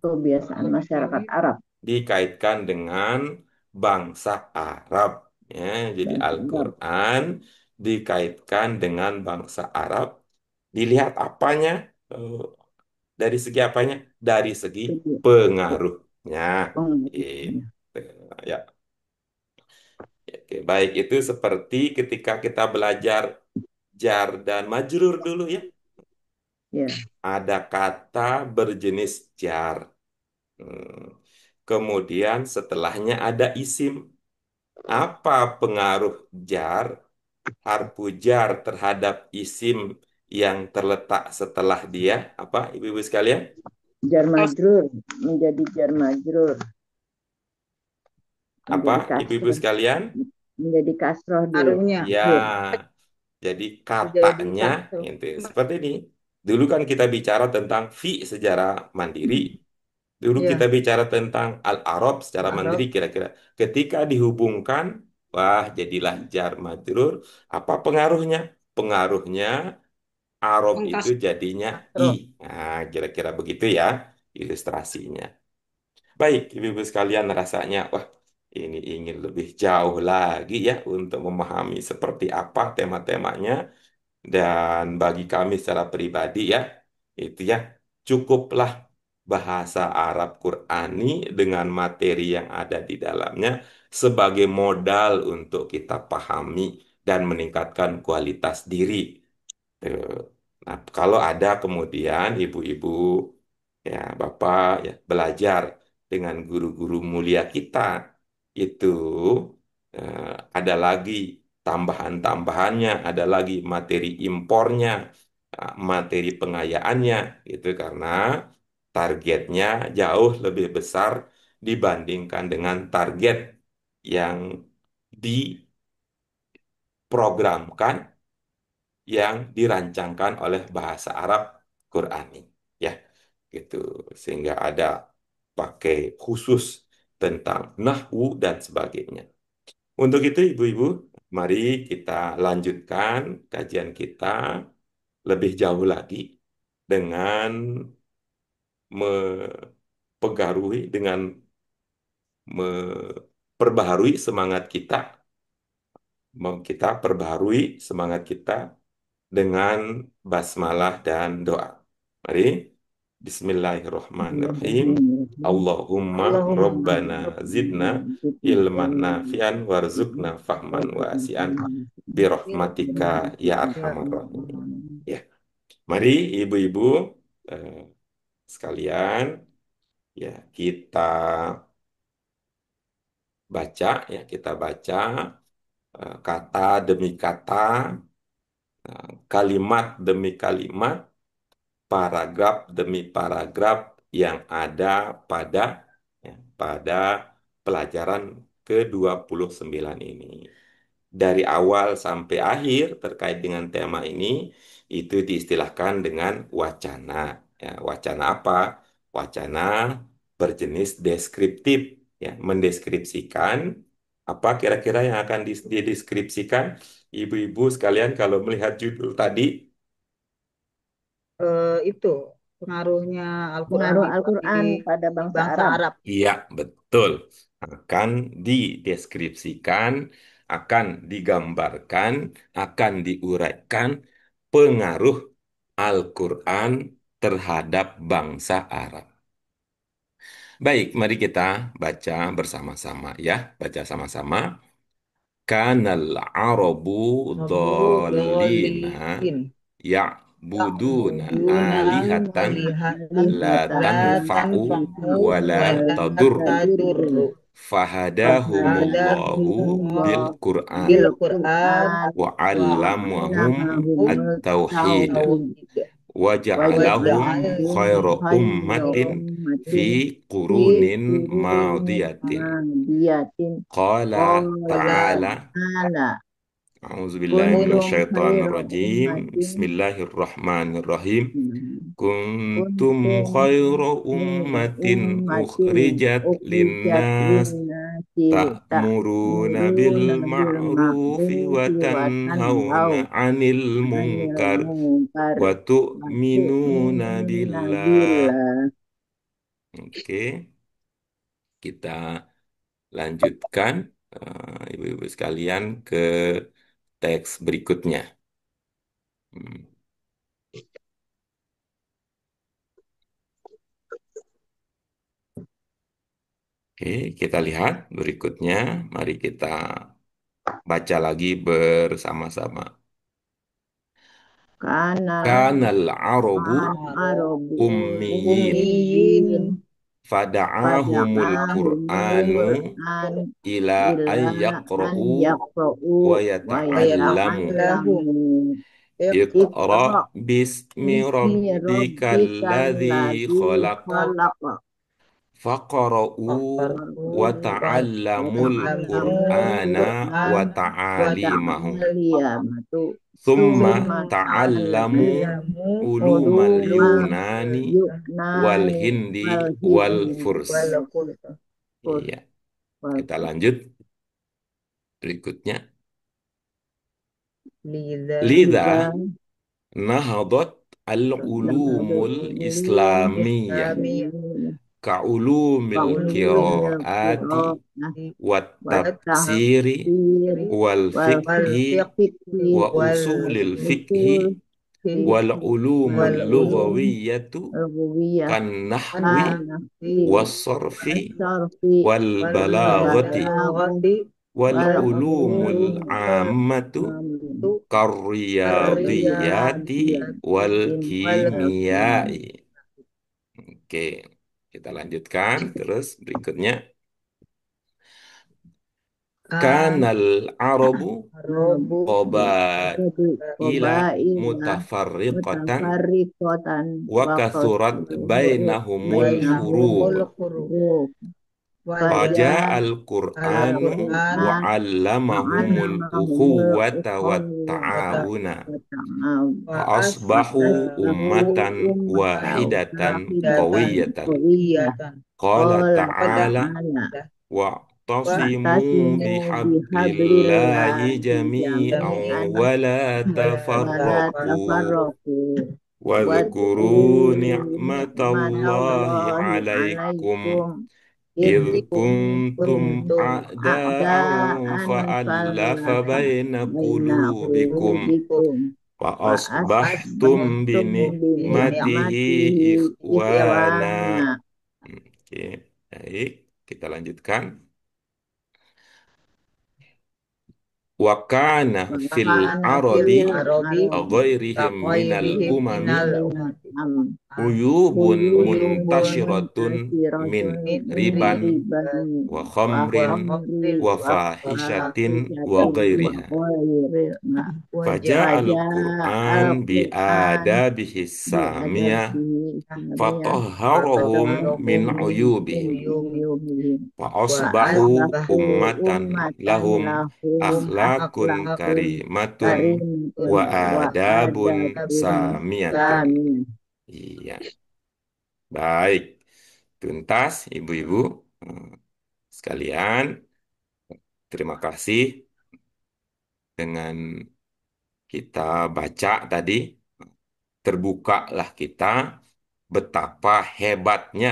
Speaker 3: Kebiasaan masyarakat
Speaker 2: Ini
Speaker 3: Arab
Speaker 1: Dikaitkan dengan bangsa Arab. Ya, jadi
Speaker 3: dan Arab.
Speaker 1: Al-Quran dikaitkan dengan bangsa Arab. Dilihat apanya? Eh, Dari segi apanya? Dari segi
Speaker 3: Jadi,
Speaker 1: pengaruhnya.
Speaker 3: pengaruhnya.
Speaker 1: Gitu. Ya, oke. Baik, itu seperti ketika kita belajar jar dan majrur dulu ya.
Speaker 3: Ya,
Speaker 1: Ada kata berjenis jar. Hmm. Kemudian setelahnya ada isim. Apa pengaruh jar? harfu jar terhadap isim yang terletak setelah dia apa ibu-ibu sekalian?
Speaker 3: Jar
Speaker 4: Kas-
Speaker 3: majrur menjadi jar majrur,
Speaker 1: Apa
Speaker 3: menjadi
Speaker 1: ibu-ibu
Speaker 3: kasroh,
Speaker 1: sekalian?
Speaker 3: menjadi kasroh dia.
Speaker 2: Aruhnya
Speaker 1: Ya, jadi
Speaker 2: menjadi
Speaker 1: katanya
Speaker 2: kasroh.
Speaker 1: itu seperti ini. Dulu kan kita bicara tentang fi secara mandiri. Dulu kita
Speaker 2: Ya,
Speaker 1: bicara tentang al-arab secara mandiri
Speaker 2: Arab
Speaker 1: kira-kira. Ketika dihubungkan, wah jadilah jar majrur. Apa pengaruhnya? Pengaruhnya Arab itu
Speaker 4: Mengkas
Speaker 1: jadinya i.
Speaker 2: kasroh.
Speaker 1: Nah, kira-kira begitu ya ilustrasinya. Baik, ibu-ibu sekalian rasanya, wah ini ingin lebih jauh lagi ya untuk memahami seperti apa tema-temanya. Dan bagi kami secara pribadi ya, itu ya cukuplah bahasa Arab Qurani dengan materi yang ada di dalamnya sebagai modal untuk kita pahami dan meningkatkan kualitas diri. Tuh. Nah, kalau ada kemudian ibu-ibu, ya bapak ya belajar dengan guru-guru mulia kita, itu eh, ada lagi tambahan-tambahannya, ada lagi materi impornya, materi pengayaannya, itu karena targetnya jauh lebih besar dibandingkan dengan target yang diprogramkan yang dirancangkan oleh bahasa Arab Qurani ya gitu sehingga ada pakai khusus tentang nahwu dan sebagainya. Untuk itu ibu-ibu, mari kita lanjutkan kajian kita lebih jauh lagi dengan mempengaruhi dengan memperbaharui semangat kita, kita perbaharui semangat kita dengan basmalah dan doa. Mari, Bismillahirrahmanirrahim. Allahumma
Speaker 2: Allahumma
Speaker 1: Rabbana zidna ilman nafian warzuqna fahman wasian birahmatika ya
Speaker 2: ya
Speaker 1: arhamar
Speaker 2: Allah.
Speaker 1: rahimin. Ya, mari ibu-ibu eh, sekalian, ya kita baca, ya kita baca kata demi kata, kalimat demi kalimat, paragraf demi paragraf yang ada pada ya, pada pelajaran ke-29 ini. Dari awal sampai akhir terkait dengan tema ini itu diistilahkan dengan wacana. Ya, wacana apa? Wacana berjenis deskriptif, ya, mendeskripsikan apa kira-kira yang akan dideskripsikan. Ibu-ibu sekalian kalau melihat judul tadi,
Speaker 2: Itu pengaruhnya Al-Quran
Speaker 3: Pengaruh
Speaker 2: itu
Speaker 3: Al-Quran pada
Speaker 2: di
Speaker 3: bangsa
Speaker 2: bangsa
Speaker 3: Arab.
Speaker 2: Arab.
Speaker 1: iya, betul. Akan dideskripsikan, akan digambarkan, akan diuraikan pengaruh Al-Quran terhadap bangsa Arab. Baik, mari kita baca bersama-sama ya. Baca sama-sama. Kanal Arabu
Speaker 2: Rabu
Speaker 1: dhalina
Speaker 2: Dolin
Speaker 1: ya'buduna
Speaker 2: Ya'buduna
Speaker 1: alihatan
Speaker 2: alihatan
Speaker 1: la
Speaker 2: la
Speaker 1: tanfa'u
Speaker 2: tanfa'u
Speaker 1: wa la
Speaker 2: wa la
Speaker 1: tadurru
Speaker 2: tadurru
Speaker 1: fahadahumullahu bil
Speaker 2: Fahadahumullah
Speaker 1: Qur'an
Speaker 2: bil
Speaker 3: Quran
Speaker 2: Qur'an
Speaker 1: wa
Speaker 2: wa
Speaker 1: 'allamahum
Speaker 2: allamahum
Speaker 3: wa'allamahumut
Speaker 1: at-tauhid
Speaker 3: tauhid
Speaker 2: tauhid
Speaker 1: wa
Speaker 2: wa
Speaker 1: ja'alahum
Speaker 3: waja'alahum
Speaker 1: khaira
Speaker 2: ja'alahum
Speaker 3: khayra
Speaker 1: ummatin fi
Speaker 3: ummatin fi
Speaker 1: qurunin
Speaker 3: qurunin
Speaker 1: madiyatin.
Speaker 3: madiyatin
Speaker 1: Qala
Speaker 3: qala
Speaker 2: qala
Speaker 1: ta'ala
Speaker 3: ta'ala
Speaker 2: kuntum
Speaker 3: khayra
Speaker 1: A'udzubillahiminasyaitonirrajim.
Speaker 3: ummatin
Speaker 1: Bismillahirrahmanirrahim. Kuntum
Speaker 3: kuntum
Speaker 1: khairu
Speaker 3: khayra
Speaker 1: ummatin
Speaker 3: ummatin
Speaker 1: ukhrijat
Speaker 3: ukhrijat
Speaker 1: linnas
Speaker 3: linnasi
Speaker 1: ta'muruna bil
Speaker 3: ta'muruna bil
Speaker 1: ma'rufi wa
Speaker 3: ma'rufi wa
Speaker 1: tanhauna
Speaker 3: tanhauna
Speaker 1: 'anil
Speaker 3: 'anil
Speaker 1: munkar
Speaker 3: munkar
Speaker 1: wa
Speaker 3: wa
Speaker 1: tu'minuna
Speaker 3: tu'minuna
Speaker 1: billah.
Speaker 3: billah.
Speaker 1: Oke, kita lanjutkan ibu-ibu sekalian ke teks berikutnya. Hmm. Oke, kita lihat berikutnya. Mari kita baca lagi bersama-sama.
Speaker 3: Kanal
Speaker 1: Kanal Arabu
Speaker 3: arabu
Speaker 2: Arab
Speaker 1: ummiyin
Speaker 2: ummiyin
Speaker 3: ummiyin
Speaker 1: fada'ahumul
Speaker 3: fada'ahumul
Speaker 1: Qur'anu
Speaker 3: Qur'an
Speaker 1: ila
Speaker 3: ila
Speaker 1: ay
Speaker 3: an
Speaker 1: yaqra'u
Speaker 3: yaqra'u
Speaker 1: wa
Speaker 3: wa
Speaker 1: yata'allamu.
Speaker 2: Yata'allamu.
Speaker 3: yata'allamu.
Speaker 1: Iqra
Speaker 3: Iqra
Speaker 1: bismi
Speaker 3: bismi
Speaker 1: rabbikal
Speaker 3: rabbikal
Speaker 1: ladzi
Speaker 3: ladzi
Speaker 1: khalaq
Speaker 3: khalaq
Speaker 1: faqra'u
Speaker 2: Faqara'u
Speaker 1: wa
Speaker 2: wa
Speaker 1: ta'allamul
Speaker 2: ta'allamul
Speaker 1: Qur'ana
Speaker 3: Qur'an
Speaker 1: wa
Speaker 2: wa
Speaker 1: ta'alimahu.
Speaker 3: wata'aliyamatu
Speaker 1: Thumma
Speaker 3: summa
Speaker 2: ta'allamul
Speaker 1: ta'allamu
Speaker 3: ta'allamu
Speaker 2: ta'allamu
Speaker 1: ulumal
Speaker 3: ulumal
Speaker 1: Yunani wal
Speaker 3: yuknani
Speaker 1: Hindi
Speaker 3: wal
Speaker 1: wal
Speaker 3: hidni
Speaker 1: Furs.
Speaker 2: wal khulq.
Speaker 1: Iya,
Speaker 3: wal
Speaker 1: kita lanjut berikutnya.
Speaker 2: Liza
Speaker 1: Lidha
Speaker 3: liza
Speaker 1: nahadat al-ulumul
Speaker 3: ulumul
Speaker 1: islamiyah
Speaker 2: islamiyah
Speaker 3: islamiyah
Speaker 1: ka'ulumil
Speaker 2: ulumil
Speaker 3: ulumul
Speaker 1: qiraati
Speaker 3: qiraah
Speaker 1: wat
Speaker 2: wa
Speaker 3: wa
Speaker 1: tafsiri
Speaker 3: tafsiri
Speaker 1: wal
Speaker 3: wal
Speaker 2: wal
Speaker 1: fiqhi
Speaker 3: fiqhi
Speaker 1: wa
Speaker 2: wal
Speaker 1: usulil fiqhi
Speaker 3: usul
Speaker 1: wal
Speaker 3: fiqhi
Speaker 1: ulumul
Speaker 3: wal
Speaker 2: wal
Speaker 3: ulum
Speaker 1: lughawiyyatu
Speaker 3: rububiyah
Speaker 1: kan nahwi
Speaker 3: hanafi
Speaker 1: was sarfi
Speaker 3: asarfi
Speaker 1: wal
Speaker 2: wal
Speaker 1: balaghati
Speaker 2: balaghati
Speaker 1: wal
Speaker 3: wal
Speaker 1: ulumul
Speaker 3: ulum
Speaker 1: ammatu
Speaker 2: tu
Speaker 1: karriyadiyati wal
Speaker 3: riyadiyatin
Speaker 2: wal
Speaker 1: kimiyai. Oke, kita lanjutkan terus berikutnya.
Speaker 2: kan
Speaker 1: Kanal Arabu
Speaker 2: robu
Speaker 3: jadi
Speaker 1: qabaila
Speaker 3: qabaila
Speaker 1: mutafarriqatan
Speaker 3: mutafarriqatan
Speaker 1: wa
Speaker 3: wa
Speaker 1: kathurat
Speaker 3: qasuru
Speaker 1: bainahumul furub.
Speaker 2: bainahumul
Speaker 3: bainahum
Speaker 2: huruf
Speaker 3: huruf
Speaker 2: faja
Speaker 1: Faja
Speaker 3: faja
Speaker 1: al-Qur'anu
Speaker 2: al-Qur'an
Speaker 1: wa
Speaker 3: al-Qur'an
Speaker 1: 'allamahumul
Speaker 3: ma'allamahumul
Speaker 1: ukhuwata wat
Speaker 3: ukhuwata
Speaker 1: ta'awuna.
Speaker 3: wa ta'awun
Speaker 2: wa
Speaker 1: Fa
Speaker 3: wa
Speaker 1: asbahu
Speaker 2: asbahu
Speaker 3: asbahu
Speaker 1: ummatan
Speaker 3: ummatan
Speaker 1: wahidatan
Speaker 2: datan
Speaker 3: wahidatan
Speaker 1: qawiyatan.
Speaker 3: qawiyah
Speaker 2: iyatan
Speaker 1: Qala
Speaker 3: qala
Speaker 2: qala
Speaker 1: ta'ala
Speaker 3: ta'ala
Speaker 2: wa
Speaker 1: wa'tasimu
Speaker 3: wa'tasimu
Speaker 1: bihablillahi
Speaker 3: bihablillahi
Speaker 1: jami'an
Speaker 2: jami'an
Speaker 3: jami'an
Speaker 1: wa la
Speaker 2: wala
Speaker 3: wala
Speaker 1: tafarraqu
Speaker 2: tafarraqu
Speaker 3: tafarraqu
Speaker 1: wadhkuru
Speaker 3: wadhkuru
Speaker 1: ni'matallahi
Speaker 3: ni'matallahi
Speaker 1: 'alaikum
Speaker 3: alaikum
Speaker 1: إذ
Speaker 3: id
Speaker 1: كنتم
Speaker 3: kuntum
Speaker 2: kuntum
Speaker 1: أعداء
Speaker 3: a'daan
Speaker 1: فألف
Speaker 3: fallafa
Speaker 1: بين
Speaker 3: baina
Speaker 1: قلوبكم
Speaker 3: qulubikum wa
Speaker 1: فأصبحتم
Speaker 3: asbahtum bi
Speaker 1: بنعمته
Speaker 3: ni'matihi
Speaker 1: إخوانا.
Speaker 3: ikhwana.
Speaker 1: Oke, baik, kita lanjutkan. Wakana fil
Speaker 3: Makana
Speaker 1: aradi
Speaker 3: fil
Speaker 2: arabi
Speaker 3: arabi
Speaker 1: ghairihim minal
Speaker 2: kaqairihim
Speaker 1: umami
Speaker 2: minal
Speaker 3: minal
Speaker 2: umam
Speaker 1: uyubun
Speaker 3: uyubun
Speaker 1: muntashiratun min
Speaker 3: muntasiratun
Speaker 2: min
Speaker 3: min
Speaker 1: riban
Speaker 3: riban
Speaker 1: wa
Speaker 3: wa
Speaker 1: khamrin
Speaker 2: khamril
Speaker 3: khamrin
Speaker 1: wa
Speaker 3: wa
Speaker 1: fahishatin wa
Speaker 3: fahishatin wa
Speaker 1: ghairiha.
Speaker 3: ghairiha.
Speaker 2: wajah
Speaker 1: Faja'al
Speaker 3: Faja
Speaker 1: Qur'an bi
Speaker 3: al-Qur'an
Speaker 1: adabihi
Speaker 3: bi
Speaker 1: samiyah
Speaker 3: adabihi samiyah
Speaker 1: fatahharahum min
Speaker 3: fatahharahum
Speaker 2: fatahharahum
Speaker 3: min
Speaker 1: uyubihim
Speaker 2: uyumi
Speaker 3: uyubihim
Speaker 1: wa
Speaker 2: wa
Speaker 3: wa
Speaker 1: asbahu
Speaker 2: asbahu
Speaker 3: asbahu
Speaker 1: ummatan
Speaker 3: ummatan
Speaker 1: lahum
Speaker 3: lahum
Speaker 1: akhlakun
Speaker 2: akhlaqun
Speaker 3: akhlaqun
Speaker 1: karimatun
Speaker 3: karimatun
Speaker 1: wa
Speaker 3: wa
Speaker 1: adabun
Speaker 3: adabun
Speaker 1: samiyatun.
Speaker 3: samiyah.
Speaker 1: Iya, baik. Tuntas ibu-ibu sekalian, terima kasih dengan kita baca tadi, terbukalah kita betapa hebatnya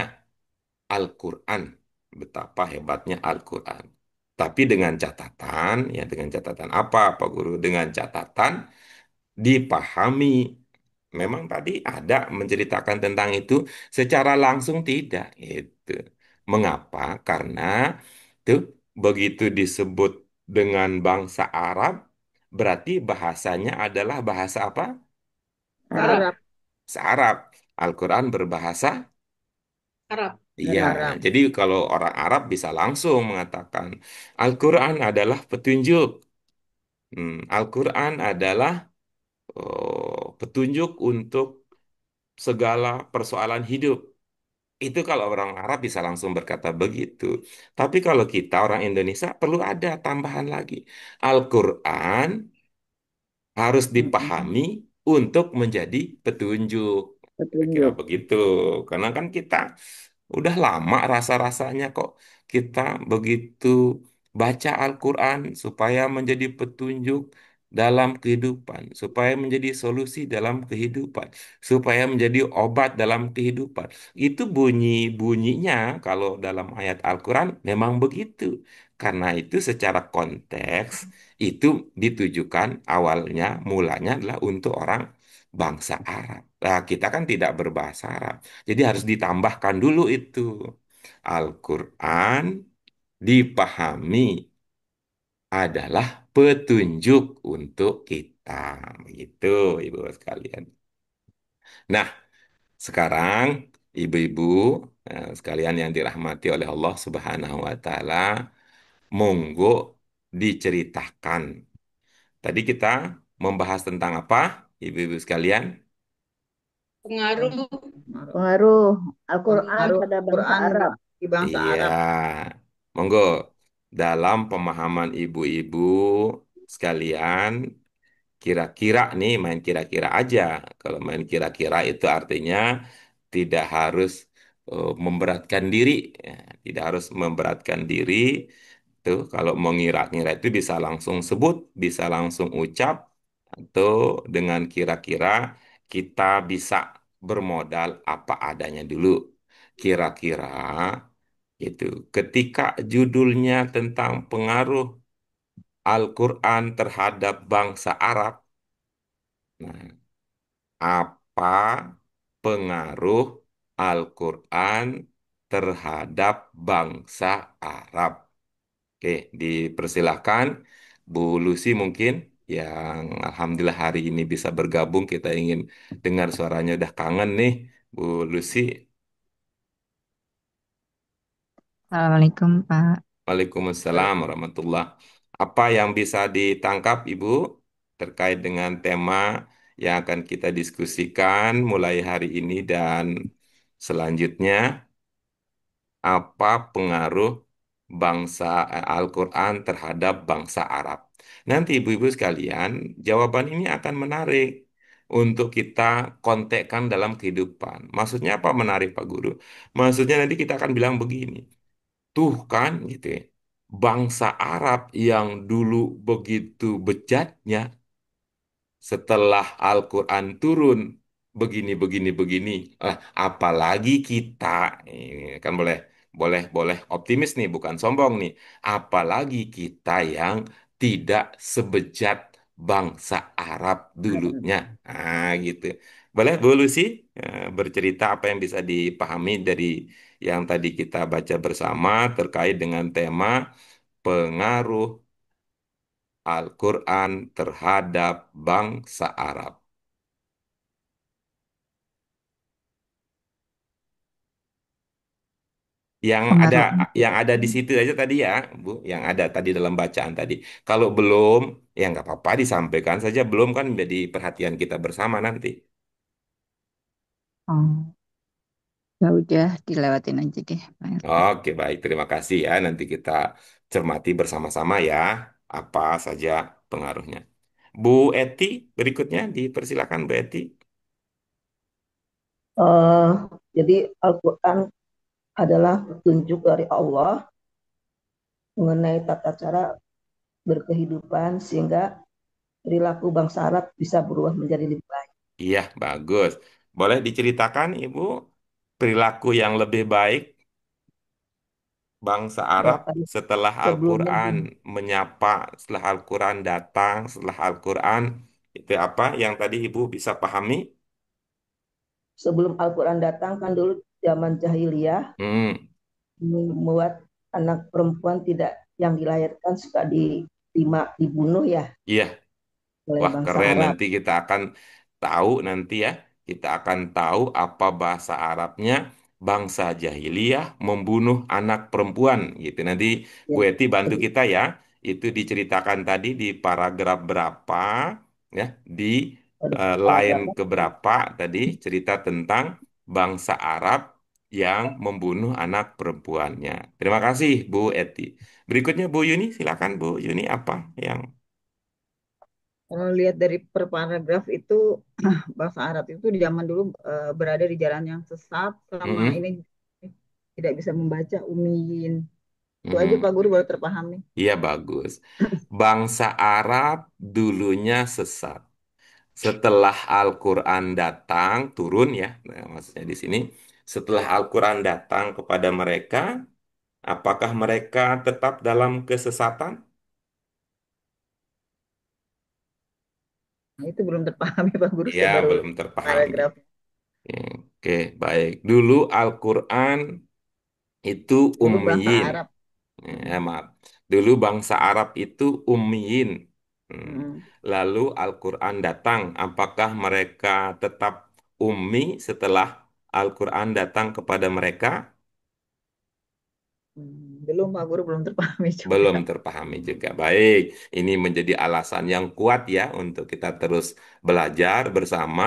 Speaker 1: Al-Quran. Betapa hebatnya Al-Quran. Tapi dengan catatan, ya dengan catatan apa Pak Guru? Dengan catatan dipahami. Memang tadi ada menceritakan tentang itu, secara langsung tidak. Itu. Mengapa? Karena tuh begitu disebut dengan bangsa Arab, berarti bahasanya adalah bahasa apa?
Speaker 4: Arab,
Speaker 3: Arab,
Speaker 1: Bahasa Arab. Al-Quran berbahasa.
Speaker 4: Arab.
Speaker 1: Iya,
Speaker 3: Arab.
Speaker 2: Arab
Speaker 1: jadi kalau orang Arab bisa langsung mengatakan Al-Quran adalah petunjuk. Al-Quran adalah petunjuk untuk segala persoalan hidup. Itu kalau orang Arab bisa langsung berkata begitu. Tapi kalau kita orang Indonesia perlu ada tambahan lagi. Al-Quran harus
Speaker 3: Mm-mm.
Speaker 1: dipahami untuk menjadi petunjuk. Kira-kira
Speaker 3: Petunjuk.
Speaker 1: begitu. Karena kan kita udah lama rasa-rasanya kok kita begitu baca Al-Quran supaya menjadi petunjuk dalam kehidupan, supaya menjadi solusi dalam kehidupan, supaya menjadi obat dalam kehidupan. Itu bunyi-bunyinya kalau dalam ayat Al-Quran memang begitu. Karena itu secara konteks itu ditujukan awalnya, mulanya adalah untuk orang bangsa Arab. Nah, kita kan tidak berbahasa Arab. Jadi harus ditambahkan dulu itu. Al-Quran dipahami adalah petunjuk untuk kita. Begitu, Ibu sekalian. Nah, sekarang Ibu-ibu Sekalian yang dirahmati oleh Allah Subhanahu wa taala, monggo diceritakan. Tadi kita membahas tentang apa, Ibu-ibu sekalian?
Speaker 4: Pengaruh
Speaker 3: Pengaruh Al-Quran
Speaker 2: Pengaruh
Speaker 3: pada bangsa
Speaker 2: Quran
Speaker 3: Arab.
Speaker 2: di bangsa
Speaker 1: Iya,
Speaker 2: Arab.
Speaker 1: monggo. Dalam pemahaman ibu-ibu sekalian, kira-kira nih main kira-kira aja. Kalau main kira-kira itu artinya tidak harus memberatkan diri, ya. Tidak harus memberatkan diri. Tuh, kalau mau ngira-ngira itu bisa langsung sebut, bisa langsung ucap, atau dengan kira-kira kita bisa bermodal apa adanya dulu. Kira-kira itu ketika judulnya tentang pengaruh Al-Quran terhadap bangsa Arab. Nah, apa pengaruh Al-Quran terhadap bangsa Arab? Oke, dipersilahkan Bu Lucy mungkin yang alhamdulillah hari ini bisa bergabung. Kita ingin dengar suaranya, udah kangen nih Bu Lucy.
Speaker 5: Assalamualaikum Pak.
Speaker 1: Waalaikumsalam warahmatullah. Apa yang bisa ditangkap Ibu terkait dengan tema yang akan kita diskusikan mulai hari ini dan selanjutnya? Apa pengaruh Al-Quran terhadap bangsa Arab? Nanti ibu-ibu sekalian, jawaban ini akan menarik untuk kita kontekkan dalam kehidupan. Maksudnya apa menarik Pak Guru? Maksudnya nanti kita akan bilang begini. Tuh kan gitu ya. Bangsa Arab yang dulu begitu bejatnya setelah Al-Quran turun begini begini begini. Apalagi kita ini kan boleh boleh boleh optimis nih, bukan sombong nih. Apalagi kita yang tidak sebejat bangsa Arab dulunya. Gitu. Boleh Bu Lucy bercerita apa yang bisa dipahami dari yang tadi kita baca bersama terkait dengan tema pengaruh Al-Quran terhadap bangsa Arab.
Speaker 5: Pengaruh
Speaker 1: Yang ada di
Speaker 5: Al-Quran.
Speaker 1: situ aja tadi ya, Bu, yang ada tadi dalam bacaan tadi. Kalau belum, ya nggak apa-apa disampaikan saja. Belum kan menjadi perhatian kita bersama nanti.
Speaker 5: Oh, ya udah dilewatin aja deh Pak RT.
Speaker 1: Oke, baik. Terima kasih ya. Nanti kita cermati bersama-sama ya, apa saja pengaruhnya. Bu Eti, berikutnya dipersilakan Bu Eti.
Speaker 3: Eh, jadi Al-Quran adalah petunjuk dari Allah mengenai tata cara berkehidupan sehingga perilaku bangsa Arab bisa berubah menjadi lebih baik.
Speaker 1: Iya, bagus. Boleh diceritakan, Ibu, perilaku yang lebih baik bangsa Arab
Speaker 3: Tadi
Speaker 1: setelah
Speaker 3: sebelumnya
Speaker 1: Al-Quran menyapa, setelah Al-Quran datang, setelah Al-Quran itu apa yang tadi Ibu bisa pahami?
Speaker 3: sebelum Al-Quran datang kan dulu zaman jahiliyah
Speaker 1: Hmm,
Speaker 3: membuat anak perempuan tidak yang dilahirkan suka dibunuh ya
Speaker 1: iya.
Speaker 3: oleh
Speaker 1: Wah,
Speaker 3: bangsa
Speaker 1: keren.
Speaker 3: Arab.
Speaker 1: Nanti kita akan tahu nanti ya. Kita akan tahu apa bahasa Arabnya bangsa jahiliyah membunuh anak perempuan gitu. Nanti Bu
Speaker 3: Ya,
Speaker 1: Eti bantu
Speaker 3: jadi
Speaker 1: kita ya. Itu diceritakan tadi di paragraf berapa ya, di
Speaker 3: pada
Speaker 1: line
Speaker 3: paragrafnya
Speaker 1: keberapa tadi cerita tentang bangsa Arab yang membunuh anak perempuannya. Terima kasih Bu Eti. Berikutnya Bu Yuni, silakan Bu Yuni apa yang
Speaker 2: Kalau lihat dari per paragraf itu, bahasa Arab itu di zaman dulu berada di jalan yang sesat, selama
Speaker 1: Mm-mm.
Speaker 2: ini tidak bisa membaca umiyin. Itu aja Pak
Speaker 1: Mm-mm.
Speaker 2: Guru baru terpahami.
Speaker 1: Iya bagus. Bangsa Arab dulunya sesat. Setelah Al-Quran datang, turun ya. Nah, maksudnya di sini, setelah Al-Quran datang kepada mereka, apakah mereka tetap dalam kesesatan?
Speaker 2: Nah, itu belum terpahami Pak Guru,
Speaker 1: Ya,
Speaker 2: saya baru
Speaker 1: belum terpahami.
Speaker 2: paragraf.
Speaker 1: Oke, baik. Dulu Al-Quran itu
Speaker 2: Dulu bangsa
Speaker 1: ummiyin.
Speaker 2: Arab.
Speaker 1: Maaf. Dulu bangsa Arab itu ummiyin. Hmm.
Speaker 2: Hmm.
Speaker 1: Lalu Al-Quran datang. Apakah mereka tetap ummi setelah Al-Quran datang kepada mereka?
Speaker 2: Belum Pak Guru, belum terpahami juga.
Speaker 1: Belum terpahami juga. Baik, ini menjadi alasan yang kuat ya untuk kita terus belajar bersama.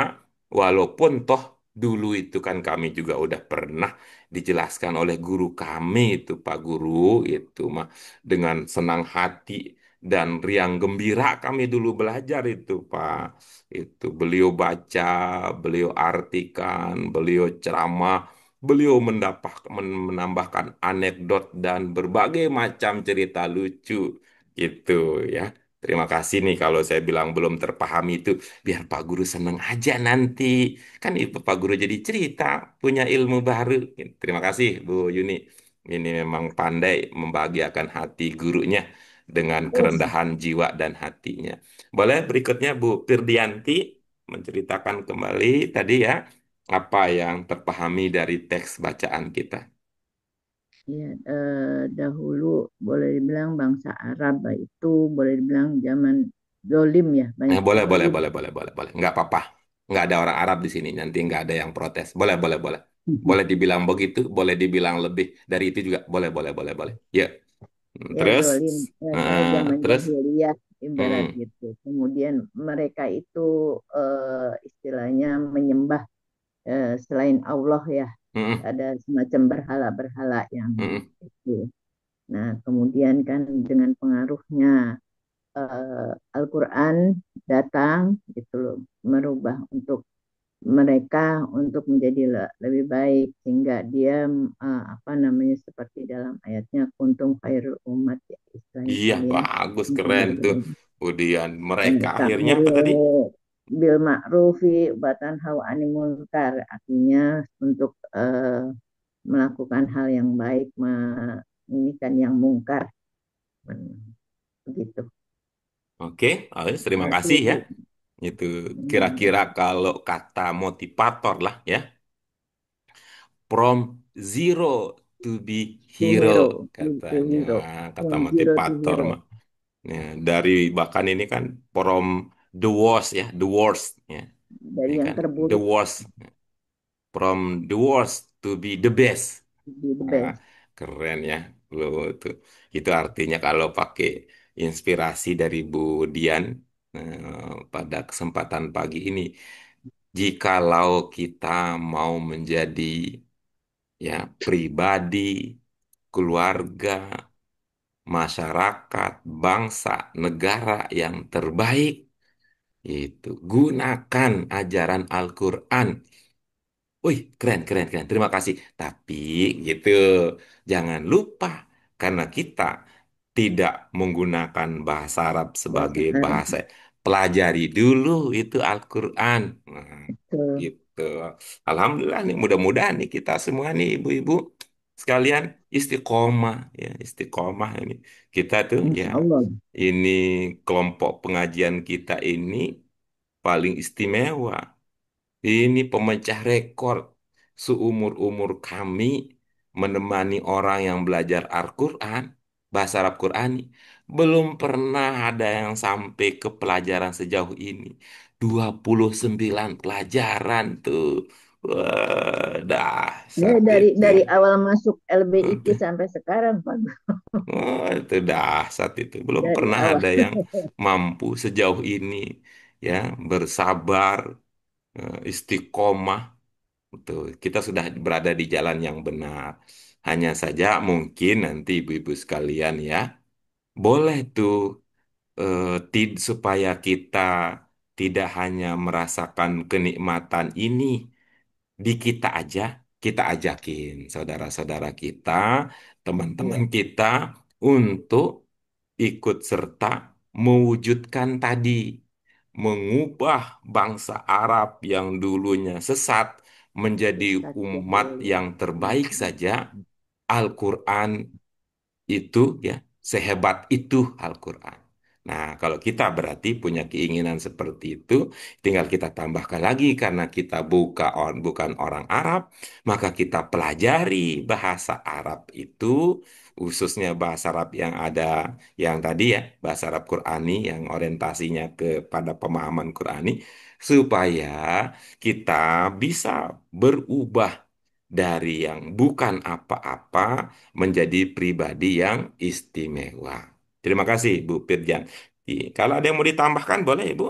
Speaker 1: Walaupun toh dulu itu kan kami juga udah pernah dijelaskan oleh guru kami itu Pak Guru itu mah dengan senang hati dan riang gembira kami dulu belajar itu Pak. Itu beliau baca, beliau artikan, beliau ceramah. Beliau menambahkan anekdot dan berbagai macam cerita lucu gitu ya. Terima kasih nih kalau saya bilang belum terpahami itu biar Pak Guru seneng aja nanti. Kan itu Pak Guru jadi cerita, punya ilmu baru. Terima kasih Bu Yuni. Ini memang pandai membahagiakan hati gurunya dengan
Speaker 2: Yes.
Speaker 1: kerendahan jiwa dan hatinya. Boleh berikutnya Bu Firdianti menceritakan kembali tadi ya apa yang terpahami dari teks bacaan kita.
Speaker 5: Ya, dahulu boleh dibilang bangsa Arab itu boleh dibilang zaman zolim ya, banyak
Speaker 1: Boleh, boleh,
Speaker 5: zolim.
Speaker 1: boleh, boleh, boleh, boleh. Nggak apa-apa. Nggak ada orang Arab di sini. Nanti nggak ada yang protes. Boleh, boleh, boleh. Boleh dibilang begitu, boleh dibilang lebih dari itu juga. Boleh, boleh, boleh, boleh. Ya.
Speaker 5: Ya
Speaker 1: Terus,
Speaker 5: zolim zaman
Speaker 1: terus,
Speaker 5: jahiliyah ibarat
Speaker 1: hmm,
Speaker 5: gitu. Kemudian mereka itu istilahnya menyembah selain Allah ya,
Speaker 1: hmm,
Speaker 5: ada semacam berhala-berhala yang
Speaker 1: hmm.
Speaker 5: itu. Nah, kemudian kan dengan pengaruhnya Al-Quran datang gitu loh, merubah untuk mereka untuk menjadi lebih baik sehingga dia apa namanya seperti dalam ayatnya kuntum khairul umat ya istilahnya
Speaker 1: Iya,
Speaker 5: kalian
Speaker 1: bagus,
Speaker 5: untuk
Speaker 1: keren tuh.
Speaker 5: berbagi.
Speaker 1: Kemudian mereka akhirnya apa
Speaker 5: Ta'muru
Speaker 1: tadi?
Speaker 5: bil ma'rufi wa tanhau 'anil munkar artinya untuk melakukan hal yang baik meninggikan yang mungkar. Begitu.
Speaker 1: Oke, terima
Speaker 5: Masih
Speaker 1: kasih ya.
Speaker 5: Bu.
Speaker 1: Itu kira-kira kalau kata motivator lah ya. From zero to be
Speaker 5: To
Speaker 1: hero
Speaker 5: hero, to
Speaker 1: katanya
Speaker 5: hero,
Speaker 1: kata
Speaker 5: from zero to
Speaker 1: motivator
Speaker 5: hero.
Speaker 1: mah. Ya, dari bahkan ini kan from the worst ya, the worst ya.
Speaker 5: Dari
Speaker 1: Ini
Speaker 5: yang
Speaker 1: kan the
Speaker 5: terburuk
Speaker 1: worst from the worst to be the best.
Speaker 5: be the
Speaker 1: Nah,
Speaker 5: best.
Speaker 1: keren ya. Itu artinya kalau pakai inspirasi dari Bu Dian pada kesempatan pagi ini, jikalau kita mau menjadi ya pribadi, keluarga, masyarakat, bangsa, negara yang terbaik, itu gunakan ajaran Al-Quran. Wih, keren, keren, keren. Terima kasih. Tapi gitu, jangan lupa karena kita tidak menggunakan bahasa Arab
Speaker 5: Bahasa
Speaker 1: sebagai
Speaker 5: Arab
Speaker 1: bahasa. Pelajari dulu itu Al-Quran. Nah,
Speaker 5: itu.
Speaker 1: gitu. Alhamdulillah nih, mudah-mudahan nih kita semua nih ibu-ibu sekalian istiqomah ya, istiqomah ini. Kita tuh ya,
Speaker 5: Insya Allah.
Speaker 1: ini kelompok pengajian kita ini paling istimewa. Ini pemecah rekor seumur-umur kami menemani orang yang belajar Al-Quran, bahasa Arab Qurani. Belum pernah ada yang sampai ke pelajaran sejauh ini. 29 pelajaran tuh. Wah,
Speaker 5: Ya,
Speaker 1: dahsyat itu
Speaker 5: dari
Speaker 1: ya.
Speaker 5: awal masuk LBIP
Speaker 1: Oke.
Speaker 5: sampai sekarang, Pak.
Speaker 1: Oh, itu dahsyat itu. Belum
Speaker 5: Dari
Speaker 1: pernah
Speaker 5: awal.
Speaker 1: ada yang mampu sejauh ini ya bersabar, istiqomah. Betul, kita sudah berada di jalan yang benar. Hanya saja mungkin nanti ibu-ibu sekalian ya, boleh tuh supaya kita tidak hanya merasakan kenikmatan ini di kita aja, kita ajakin saudara-saudara kita, teman-teman
Speaker 5: Ya,
Speaker 1: kita untuk ikut serta mewujudkan tadi, mengubah bangsa Arab yang dulunya sesat menjadi
Speaker 5: sesat
Speaker 1: umat
Speaker 5: jahil.
Speaker 1: yang terbaik saja. Al-Quran itu ya sehebat itu Al-Quran. Nah, kalau kita berarti punya keinginan seperti itu, tinggal kita tambahkan lagi karena kita bukan orang Arab, maka kita pelajari bahasa Arab itu, khususnya bahasa Arab yang ada yang tadi ya, bahasa Arab Qurani yang orientasinya kepada pemahaman Qurani, supaya kita bisa berubah dari yang bukan apa-apa menjadi pribadi yang istimewa. Terima kasih, Bu Firjan. Kalau ada yang mau ditambahkan, boleh, Ibu?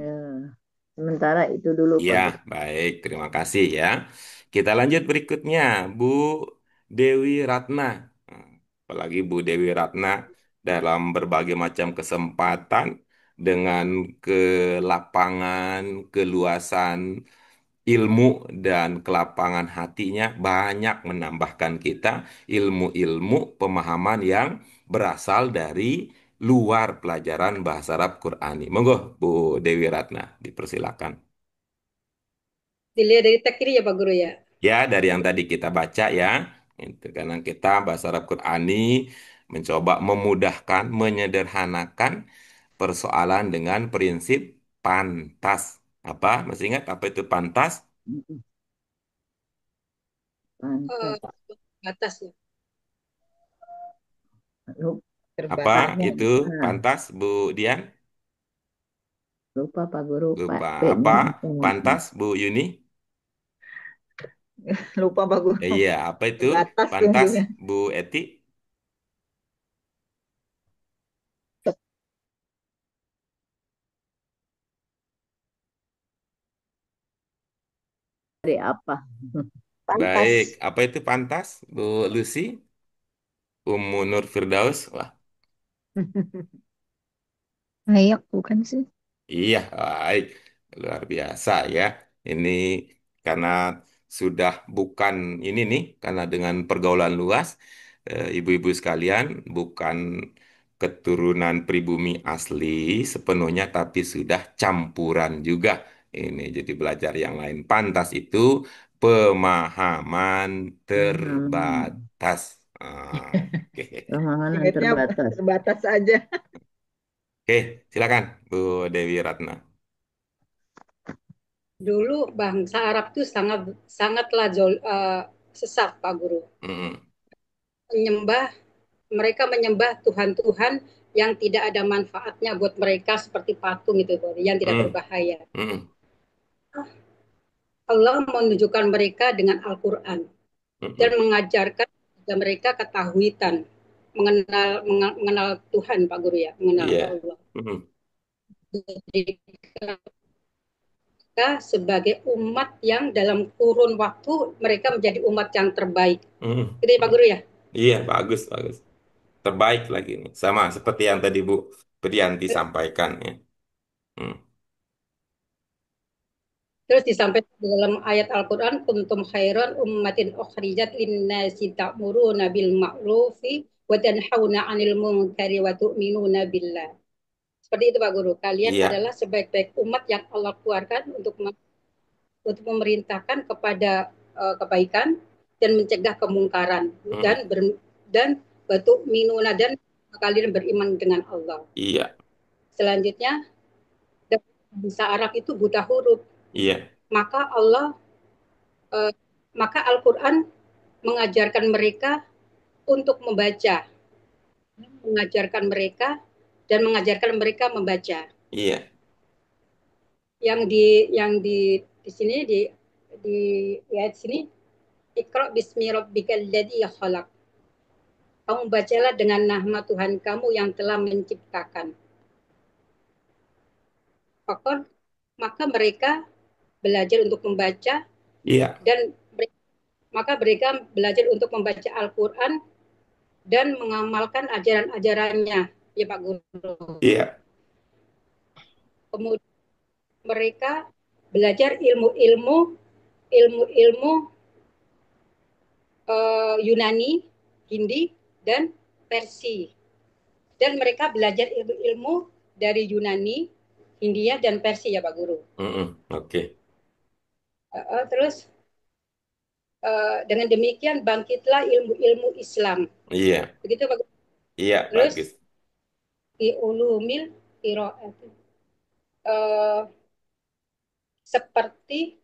Speaker 5: Ya, sementara itu dulu
Speaker 1: Ya,
Speaker 5: Pak Guru.
Speaker 1: baik. Terima kasih ya. Kita lanjut berikutnya, Bu Dewi Ratna. Nah, apalagi Bu Dewi Ratna dalam berbagai macam kesempatan dengan kelapangan, keluasan ilmu dan kelapangan hatinya banyak menambahkan kita ilmu-ilmu pemahaman yang berasal dari luar pelajaran bahasa Arab Qurani. Monggo, Bu Dewi Ratna, dipersilakan.
Speaker 4: Dilihat dari takdir ya Pak Guru ya.
Speaker 1: Ya, dari yang tadi kita baca ya, itu karena kita bahasa Arab Qurani mencoba memudahkan, menyederhanakan persoalan dengan prinsip pantas. Apa? Masih ingat apa itu pantas?
Speaker 5: Mm-mm.
Speaker 4: Eh,
Speaker 5: Pantas.
Speaker 4: Batas ya.
Speaker 5: Lupa,
Speaker 1: Apa
Speaker 2: Terbatas.
Speaker 1: itu
Speaker 5: nah,
Speaker 1: pantas, Bu Dian?
Speaker 5: lupa Pak Guru. Pak
Speaker 1: Lupa.
Speaker 5: P-nya
Speaker 1: Apa
Speaker 5: apa?
Speaker 1: pantas, Bu Yuni?
Speaker 2: Lupa Pak Guru.
Speaker 1: Iya, apa itu
Speaker 2: Terbatas tuh
Speaker 1: pantas,
Speaker 2: juga.
Speaker 1: Bu Eti?
Speaker 5: Dari apa?
Speaker 1: Baik,
Speaker 3: Pantas.
Speaker 1: apa itu pantas, Bu Lucy? Ummu Nur Firdaus? Wah,
Speaker 6: Layak bukan sih?
Speaker 1: iya, baik. Luar biasa ya. Ini karena sudah bukan ini nih, karena dengan pergaulan luas, ibu-ibu sekalian, bukan keturunan pribumi asli sepenuhnya, tapi sudah campuran juga. Ini jadi belajar yang lain. Pantas itu pemahaman
Speaker 5: Pemahaman.
Speaker 1: terbatas. Oke,
Speaker 5: Pemahaman
Speaker 2: Ingatnya
Speaker 5: terbatas.
Speaker 2: terbatas aja.
Speaker 1: Oke, silakan Bu Dewi Ratna.
Speaker 4: Dulu bangsa Arab itu sangatlah sesat Pak Guru.
Speaker 1: Mm-mm.
Speaker 4: Menyembah Mereka menyembah Tuhan-Tuhan yang tidak ada manfaatnya buat mereka seperti patung itu, yang tidak
Speaker 1: Mm.
Speaker 4: berbahaya.
Speaker 1: Mm.
Speaker 4: Allah menunjukkan mereka dengan Al-Quran dan
Speaker 1: Mm-mm.
Speaker 4: mengajarkan kepada mereka ketahuitan, mengenal Tuhan Pak Guru ya, mengenal
Speaker 1: Iya.
Speaker 4: Allah.
Speaker 1: Mm.
Speaker 4: Jadi kita sebagai umat yang dalam kurun waktu mereka menjadi umat yang terbaik.
Speaker 1: Mm.
Speaker 4: Gitu ya Pak
Speaker 1: Mm.
Speaker 4: Guru ya.
Speaker 1: Iya, bagus, bagus. Terbaik lagi nih. Sama seperti yang tadi Bu Priyanti sampaikan ya. Mm.
Speaker 4: Terus disampaikan dalam ayat Al-Quran, kuntum khairan ummatin ukhrijat linnasi ta'muruna bil ma'rufi wa tanhauna 'anil munkari wa tu'minuna billah. Seperti itu Pak Guru. Kalian
Speaker 1: Iya.
Speaker 4: adalah sebaik-baik umat yang Allah keluarkan untuk memerintahkan kepada kebaikan dan mencegah kemungkaran
Speaker 1: Mm.
Speaker 4: dan batu minuna dan kalian beriman dengan Allah.
Speaker 1: Iya.
Speaker 4: Selanjutnya, bangsa Arab itu buta huruf,
Speaker 1: Iya.
Speaker 4: maka Allah eh, maka Al-Quran mengajarkan mereka untuk membaca, mengajarkan mereka membaca.
Speaker 1: Iya.
Speaker 4: Yang di sini di ayat sini, Iqra bismi rabbikal ladzi khalaq. Kamu bacalah dengan nama Tuhan kamu yang telah menciptakan. Maka mereka belajar untuk membaca
Speaker 1: Iya.
Speaker 4: dan maka mereka belajar untuk membaca Al-Quran dan mengamalkan ajaran-ajarannya, ya Pak Guru.
Speaker 1: Iya.
Speaker 4: Kemudian mereka belajar ilmu-ilmu Yunani, Hindi, dan Persia. Dan mereka belajar ilmu-ilmu dari Yunani, Hindia, dan Persia, ya Pak Guru.
Speaker 1: Mm-mm. Oke.
Speaker 4: Terus dengan demikian bangkitlah ilmu-ilmu Islam.
Speaker 1: Iya.
Speaker 4: Begitu Pak Guru.
Speaker 1: Iya,
Speaker 4: Terus
Speaker 1: bagus.
Speaker 4: di ulumil qiraat, uh, seperti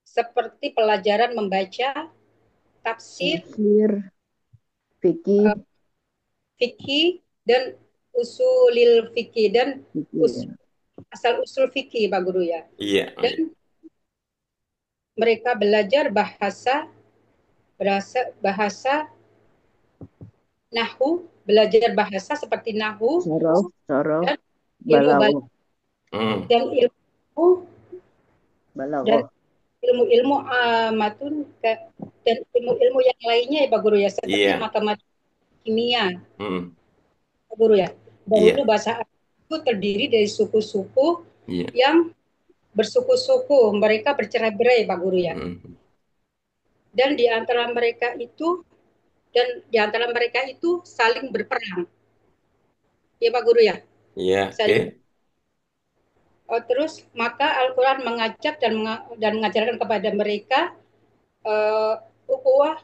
Speaker 4: seperti pelajaran membaca, tafsir,
Speaker 5: Tafsir, fikih,
Speaker 4: uh, fikih dan usulil fikih dan
Speaker 5: fikih.
Speaker 4: asal usul fikih Pak Guru ya.
Speaker 1: Iya,
Speaker 4: Dan
Speaker 1: iya.
Speaker 4: mereka belajar bahasa nahu, belajar bahasa seperti nahu
Speaker 5: Sorof, sorof,
Speaker 4: dan ilmu
Speaker 5: balaghah,
Speaker 1: Hmm,
Speaker 4: dan ilmu dan
Speaker 5: balaghah.
Speaker 4: ilmu-ilmu amatun dan ilmu-ilmu yang lainnya ya Pak Guru ya, seperti
Speaker 1: iya.
Speaker 4: matematika, kimia,
Speaker 1: Hmm,
Speaker 4: Pak Guru ya. Dahulu
Speaker 1: iya,
Speaker 4: bahasa Arab itu terdiri dari suku-suku
Speaker 1: iya.
Speaker 4: yang bersuku-suku, mereka bercerai-berai Pak Guru ya.
Speaker 1: Hmm,
Speaker 4: Dan di antara mereka itu saling berperang. Ya Pak Guru ya.
Speaker 1: iya, oke.
Speaker 4: Saling terus maka Al-Qur'an mengajak dan mengajarkan kepada mereka uh, ukhuwah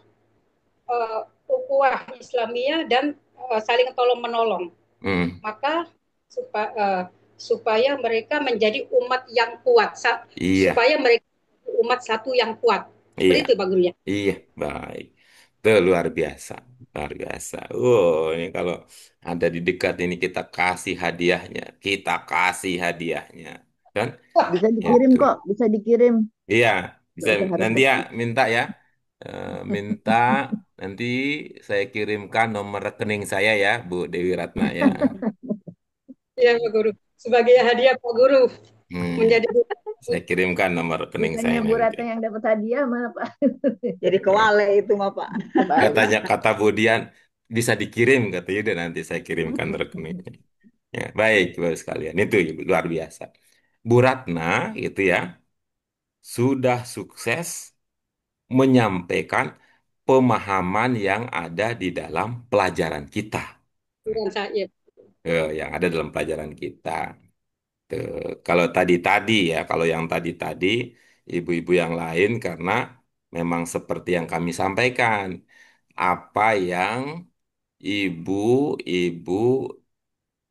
Speaker 4: ukhuwah Islamiyah dan saling tolong menolong.
Speaker 1: Hmm,
Speaker 4: Maka supaya mereka menjadi umat yang kuat,
Speaker 1: iya,
Speaker 4: supaya mereka umat satu yang kuat. Seperti
Speaker 1: iya,
Speaker 4: itu Pak Guru ya.
Speaker 1: iya. Baik. Itu luar biasa. Luar biasa. Oh, ini kalau ada di dekat ini kita kasih hadiahnya. Kita kasih hadiahnya. Kan?
Speaker 5: Bisa dikirim
Speaker 1: Itu.
Speaker 5: kok, bisa dikirim.
Speaker 1: Iya, bisa
Speaker 5: Nggak usah harus
Speaker 1: nanti ya
Speaker 5: pergi.
Speaker 1: minta ya. Minta nanti saya kirimkan nomor rekening saya ya, Bu Dewi Ratna ya.
Speaker 4: Iya Pak Guru. Sebagai hadiah Pak Guru
Speaker 1: Hmm,
Speaker 4: menjadi
Speaker 1: saya kirimkan nomor rekening
Speaker 5: Bukannya
Speaker 1: saya
Speaker 5: Bu
Speaker 1: nanti.
Speaker 5: Ratna yang dapat hadiah malah Pak.
Speaker 2: Jadi
Speaker 1: Ya.
Speaker 2: kewale itu mah Pak.
Speaker 5: Kebalik.
Speaker 1: Katanya kata Bu Dian bisa dikirim katanya udah nanti saya kirimkan rekeningnya. Ya, baik, Bapak sekalian. Itu luar biasa. Bu Ratna itu ya sudah sukses menyampaikan pemahaman yang ada di dalam pelajaran kita.
Speaker 4: bukan saya.
Speaker 1: Yang ada dalam pelajaran kita. Tuh. Kalau tadi-tadi ya, kalau yang tadi-tadi ibu-ibu yang lain karena memang seperti yang kami sampaikan, apa yang ibu-ibu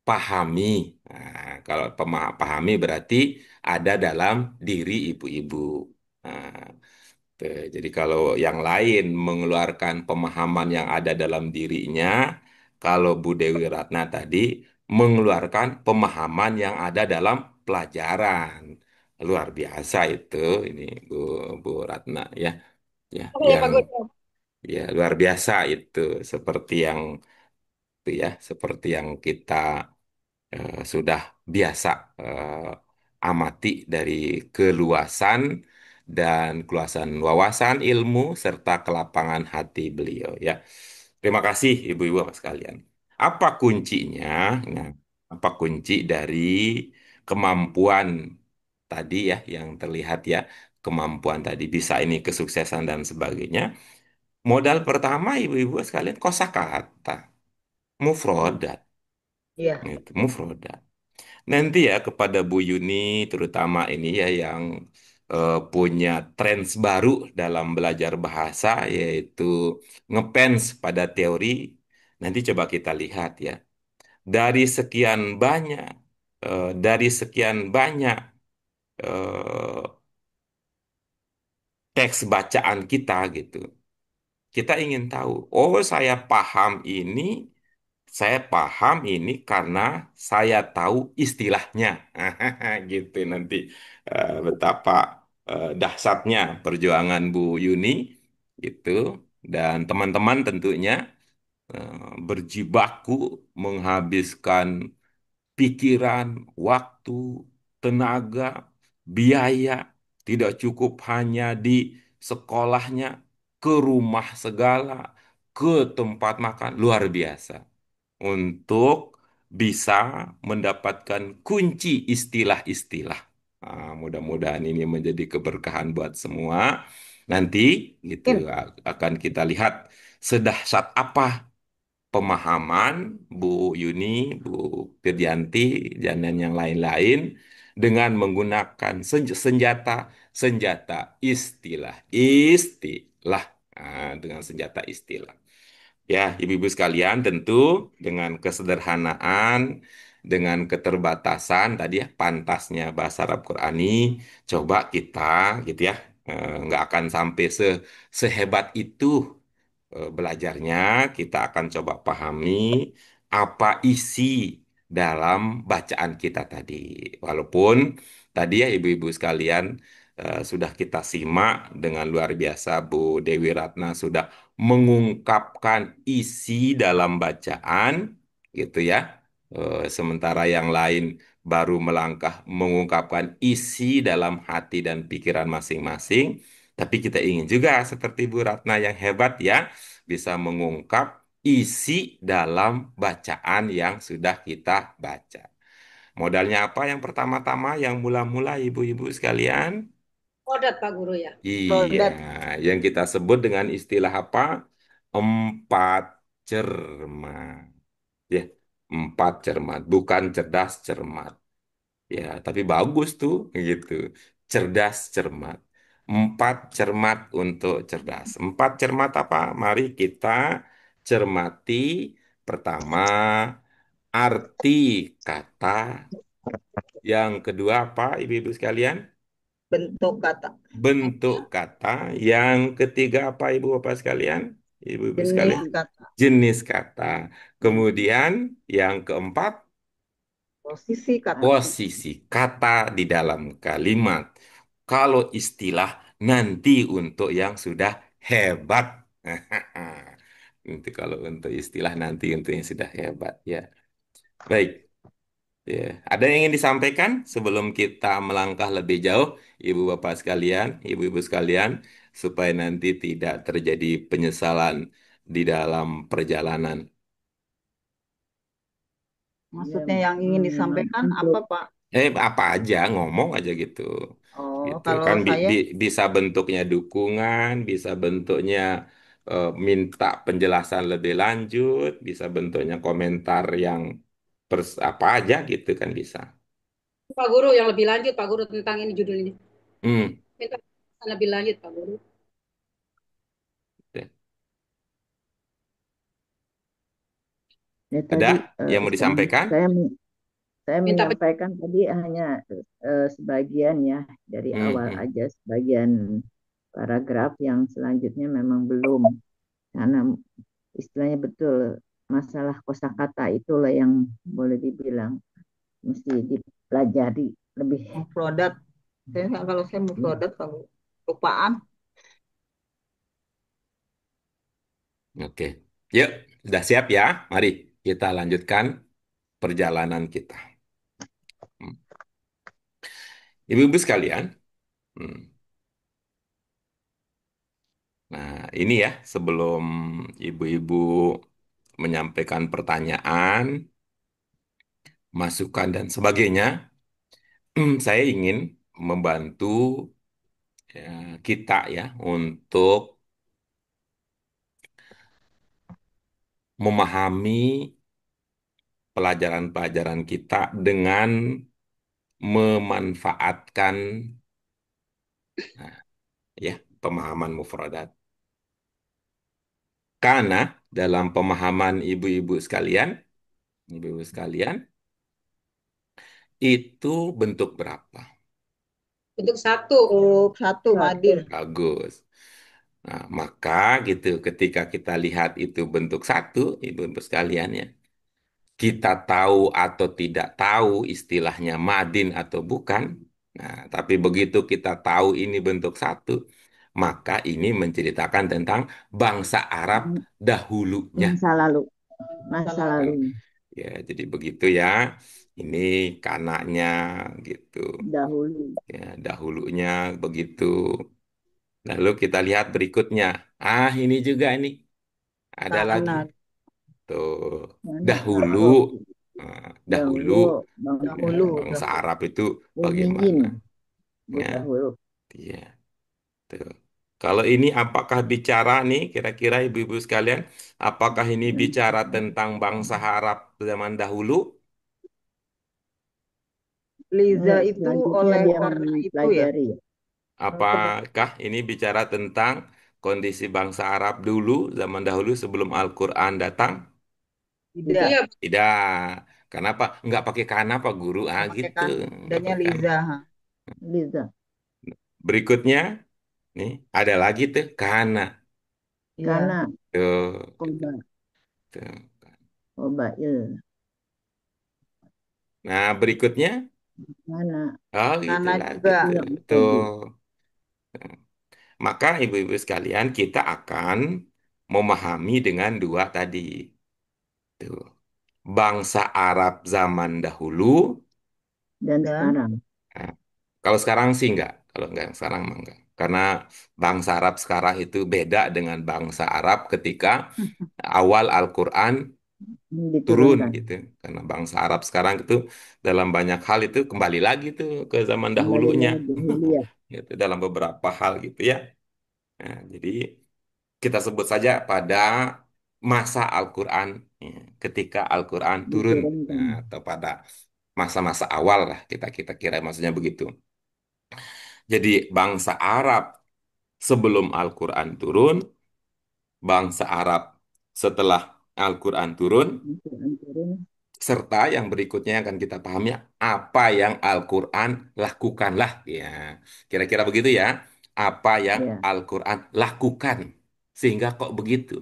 Speaker 1: pahami. Nah, kalau pahami berarti ada dalam diri ibu-ibu. Nah, tuh. Jadi kalau yang lain mengeluarkan pemahaman yang ada dalam dirinya, kalau Bu Dewi Ratna tadi mengeluarkan pemahaman yang ada dalam pelajaran. Luar biasa itu ini Bu Bu Ratna ya. Ya,
Speaker 4: Oke ya
Speaker 1: yang
Speaker 4: Pak Guru.
Speaker 1: ya luar biasa itu seperti yang itu ya, seperti yang kita sudah biasa amati dari keluasan dan keluasan wawasan ilmu serta kelapangan hati beliau ya. Terima kasih ibu-ibu Bapak sekalian. Apa kuncinya? Nah, apa kunci dari kemampuan tadi ya yang terlihat ya, kemampuan tadi bisa ini kesuksesan dan sebagainya. Modal pertama ibu-ibu sekalian kosakata, mufrodat,
Speaker 2: Iya.
Speaker 1: itu mufrodat. Nanti ya kepada Bu Yuni terutama ini ya yang punya trends baru dalam belajar bahasa yaitu ngepens pada teori. Nanti coba kita lihat ya. Dari sekian banyak dari sekian banyak eh, teks bacaan kita gitu. Kita ingin tahu, oh saya paham ini karena saya tahu istilahnya. Gitu nanti betapa dahsyatnya perjuangan Bu Yuni gitu dan teman-teman tentunya berjibaku menghabiskan pikiran, waktu, tenaga, biaya tidak cukup hanya di sekolahnya, ke rumah segala, ke tempat makan luar biasa untuk bisa mendapatkan kunci istilah-istilah. Mudah-mudahan ini menjadi keberkahan buat semua. Nanti gitu
Speaker 5: Mungkin
Speaker 1: akan kita lihat sedahsyat apa pemahaman Bu Yuni, Bu Firyanti, dan yang lain-lain dengan menggunakan senjata istilah. Dengan senjata istilah. Ya, ibu-ibu sekalian, tentu dengan kesederhanaan, dengan keterbatasan tadi ya pantasnya bahasa Arab Qurani, coba kita gitu ya, nggak akan sampai sehebat itu belajarnya. Kita akan coba pahami apa isi dalam bacaan kita tadi. Walaupun tadi ya ibu-ibu sekalian sudah kita simak dengan luar biasa Bu Dewi Ratna sudah mengungkapkan isi dalam bacaan gitu ya. Sementara yang lain baru melangkah mengungkapkan isi dalam hati dan pikiran masing-masing. Tapi kita ingin juga seperti Bu Ratna yang hebat ya, bisa mengungkap isi dalam bacaan yang sudah kita baca. Modalnya apa yang pertama-tama, yang mula-mula ibu-ibu sekalian?
Speaker 4: Kodat Pak Guru ya.
Speaker 1: Iya,
Speaker 2: Rodat
Speaker 1: yang kita sebut dengan istilah apa? Empat cermat. Ya, empat cermat, bukan cerdas cermat. Ya, tapi bagus tuh gitu. Cerdas cermat. Empat cermat untuk cerdas. Empat cermat apa? Mari kita cermati pertama arti kata. Yang kedua apa, ibu-ibu sekalian?
Speaker 2: bentuk kata,
Speaker 1: Bentuk kata. Yang ketiga apa, ibu-bapak sekalian? Ibu-ibu
Speaker 2: jenis
Speaker 1: sekalian?
Speaker 2: kata,
Speaker 1: Jenis kata. Kemudian yang keempat
Speaker 2: posisi kata.
Speaker 1: posisi kata di dalam kalimat. Kalau istilah nanti untuk yang sudah hebat. Nanti kalau untuk istilah nanti untuk yang sudah hebat ya. Baik, ya. Ada yang ingin disampaikan sebelum kita melangkah lebih jauh, Ibu Bapak sekalian, Ibu-ibu sekalian, supaya nanti tidak terjadi penyesalan di dalam perjalanan.
Speaker 5: Ya,
Speaker 2: Maksudnya yang ingin disampaikan
Speaker 5: untuk
Speaker 2: apa, Pak?
Speaker 1: Apa aja, ngomong aja gitu.
Speaker 2: Oh,
Speaker 1: Gitu
Speaker 2: kalau
Speaker 1: kan
Speaker 2: saya
Speaker 1: bisa bentuknya dukungan, bisa bentuknya minta penjelasan lebih lanjut, bisa bentuknya komentar yang apa aja gitu kan bisa.
Speaker 4: Pak Guru yang lebih lanjut Pak Guru tentang ini judul ini.
Speaker 1: Hmm.
Speaker 4: Minta lebih lanjut Pak Guru.
Speaker 1: Ya.
Speaker 5: ya
Speaker 1: Ada
Speaker 5: tadi
Speaker 1: yang mau
Speaker 5: saya
Speaker 1: disampaikan?
Speaker 5: saya saya
Speaker 4: Minta
Speaker 5: menyampaikan tadi hanya sebagian ya dari
Speaker 1: Hmm,
Speaker 5: awal
Speaker 1: hmm.
Speaker 5: aja sebagian paragraf yang selanjutnya memang belum karena istilahnya betul masalah kosakata itulah yang boleh dibilang mesti dipelajari lebih.
Speaker 2: mufrodat. Kalau saya mufrodat, kalau lupaan.
Speaker 1: Oke. Yuk, sudah siap ya? Mari kita lanjutkan perjalanan kita. Hmm. Ibu-ibu sekalian, hmm. Nah, ini ya, sebelum ibu-ibu menyampaikan pertanyaan, masukan, dan sebagainya, saya ingin membantu kita ya untuk memahami pelajaran-pelajaran kita dengan memanfaatkan nah, ya pemahaman mufradat. Karena dalam pemahaman ibu-ibu sekalian, itu bentuk berapa?
Speaker 4: bentuk satu.
Speaker 2: Untuk satu,
Speaker 5: Satu.
Speaker 2: Madin.
Speaker 1: Bagus. Nah, maka gitu ketika kita lihat itu bentuk satu, ibu-ibu sekalian ya, kita tahu atau tidak tahu istilahnya madin atau bukan. Nah, tapi begitu kita tahu ini bentuk satu, maka ini menceritakan tentang bangsa Arab dahulunya.
Speaker 5: Masa lalu,
Speaker 2: Masa
Speaker 5: masa
Speaker 2: lalu.
Speaker 1: Kan?
Speaker 5: lalunya
Speaker 1: Ya, jadi begitu ya. Ini kanaknya gitu.
Speaker 5: dahulu.
Speaker 1: Ya, dahulunya begitu. Lalu kita lihat berikutnya. Ah, ini juga nih. Ada lagi.
Speaker 2: Karena
Speaker 1: Tuh,
Speaker 5: Mana
Speaker 1: dahulu.
Speaker 5: oh,
Speaker 1: Nah, dahulu
Speaker 5: dahulu
Speaker 1: ya,
Speaker 5: bangsa
Speaker 2: dahulu,
Speaker 1: bangsa
Speaker 2: dahulu.
Speaker 1: Arab itu
Speaker 5: Umiyin
Speaker 1: bagaimana? Ya,
Speaker 5: dahulu.
Speaker 1: iya, tuh. Kalau ini apakah bicara nih, kira-kira ibu-ibu sekalian, apakah ini bicara tentang bangsa Arab zaman dahulu?
Speaker 2: Liza itu
Speaker 5: Selanjutnya
Speaker 2: oleh
Speaker 5: dia
Speaker 2: karena itu ya.
Speaker 5: mempelajari
Speaker 1: Apakah ini bicara tentang kondisi bangsa Arab dulu, zaman dahulu sebelum Al-Quran datang?
Speaker 2: Tidak,
Speaker 5: tidak
Speaker 4: Iya,
Speaker 1: Tidak. Kenapa? Nggak pakai kana Pak Guru? Ah
Speaker 2: nggak pakai
Speaker 1: gitu.
Speaker 2: kan.
Speaker 1: Nggak
Speaker 2: Adanya
Speaker 1: pakai kana.
Speaker 2: Liza. Ha.
Speaker 5: Liza
Speaker 1: Berikutnya, nih ada lagi tuh kana.
Speaker 2: Iya,
Speaker 5: karena
Speaker 1: Tuh,
Speaker 5: koba
Speaker 1: tuh.
Speaker 5: kobail
Speaker 1: Nah, berikutnya,
Speaker 5: Mana
Speaker 1: oh gitu
Speaker 2: Nana
Speaker 1: lagi
Speaker 2: juga.
Speaker 1: tuh.
Speaker 5: yang
Speaker 1: Tuh.
Speaker 5: tadi?
Speaker 1: Maka ibu-ibu sekalian, kita akan memahami dengan dua tadi. Tuh. Bangsa Arab zaman dahulu.
Speaker 5: Dan
Speaker 2: Dan
Speaker 5: sekarang,
Speaker 1: Nah, kalau sekarang sih enggak. Kalau enggak yang sekarang mah enggak. Karena bangsa Arab sekarang itu beda dengan bangsa Arab ketika awal Al-Quran turun
Speaker 5: diturunkan
Speaker 1: gitu. Karena bangsa Arab sekarang itu dalam banyak hal itu kembali lagi tuh ke zaman
Speaker 5: kembali
Speaker 1: dahulunya.
Speaker 5: lagi dulu ya.
Speaker 1: Gitu, dalam beberapa hal gitu ya. Nah, jadi kita sebut saja pada masa Al-Quran, ya, ketika Al-Quran turun.
Speaker 5: Diturunkan.
Speaker 1: Nah, atau pada masa-masa awal lah kita kita kira maksudnya begitu. Jadi bangsa Arab sebelum Al-Quran turun, bangsa Arab setelah Al-Quran turun,
Speaker 5: Al-Quran turun.
Speaker 1: serta yang berikutnya yang akan kita pahami apa yang Al-Quran lakukanlah. Ya, kira-kira begitu ya. Apa yang
Speaker 5: Ya,
Speaker 1: Al-Quran lakukan. Sehingga kok begitu.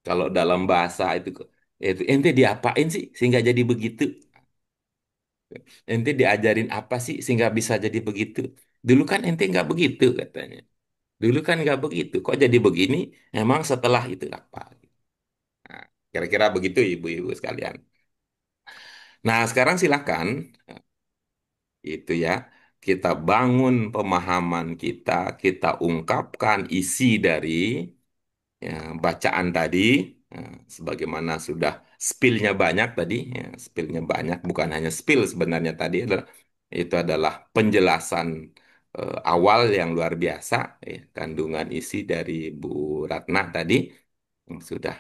Speaker 1: Kalau dalam bahasa itu ente diapain sih sehingga jadi begitu? Ente diajarin apa sih sehingga bisa jadi begitu? Dulu kan ente nggak begitu katanya. Dulu kan nggak begitu. Kok jadi begini? Emang setelah itu apa? Nah, kira-kira begitu ibu-ibu sekalian. Nah, sekarang silakan itu ya. Kita bangun pemahaman kita, kita ungkapkan isi dari ya, bacaan tadi. Nah, sebagaimana sudah spillnya banyak tadi, ya, spillnya banyak, bukan hanya spill sebenarnya tadi adalah itu adalah penjelasan awal yang luar biasa, ya, kandungan isi dari Bu Ratna tadi. Sudah.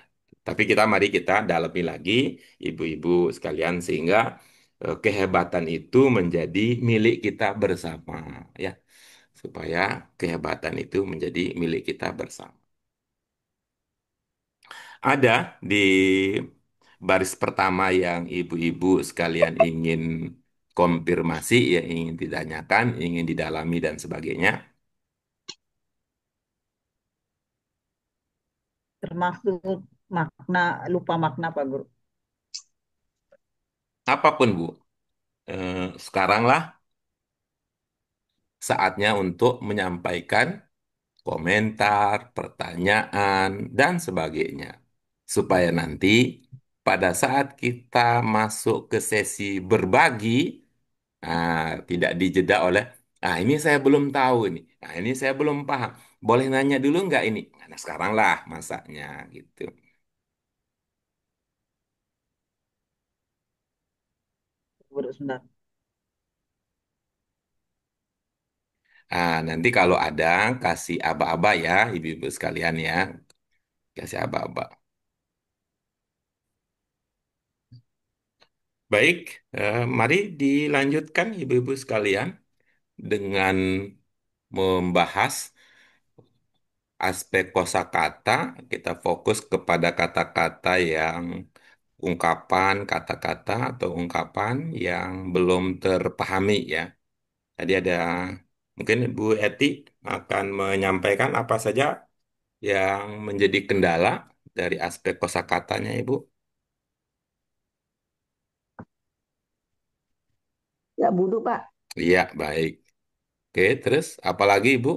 Speaker 1: Tapi mari kita dalami lagi, ibu-ibu sekalian, sehingga kehebatan itu menjadi milik kita bersama, ya, supaya kehebatan itu menjadi milik kita bersama. Ada di baris pertama yang ibu-ibu sekalian ingin konfirmasi, ya, ingin ditanyakan, ingin didalami dan sebagainya.
Speaker 2: termasuk makna, lupa makna Pak Guru.
Speaker 1: Apapun, Bu. Sekaranglah saatnya untuk menyampaikan komentar, pertanyaan, dan sebagainya. Supaya nanti pada saat kita masuk ke sesi berbagi, tidak dijeda oleh, ini saya belum tahu ini, ini saya belum paham. Boleh nanya dulu nggak ini? Nah, sekarang lah masaknya gitu.
Speaker 2: Guru sebentar.
Speaker 1: Nanti kalau ada kasih aba-aba ya, ibu-ibu sekalian ya, kasih aba-aba. Baik, mari dilanjutkan ibu-ibu sekalian dengan membahas aspek kosakata. Kita fokus kepada kata-kata yang ungkapan, kata-kata atau ungkapan yang belum terpahami ya. Tadi ada mungkin Bu Eti akan menyampaikan apa saja yang menjadi kendala dari aspek kosakatanya, Ibu.
Speaker 3: Ya Budu Pak.
Speaker 1: Iya, baik. Oke, terus apa lagi, Ibu?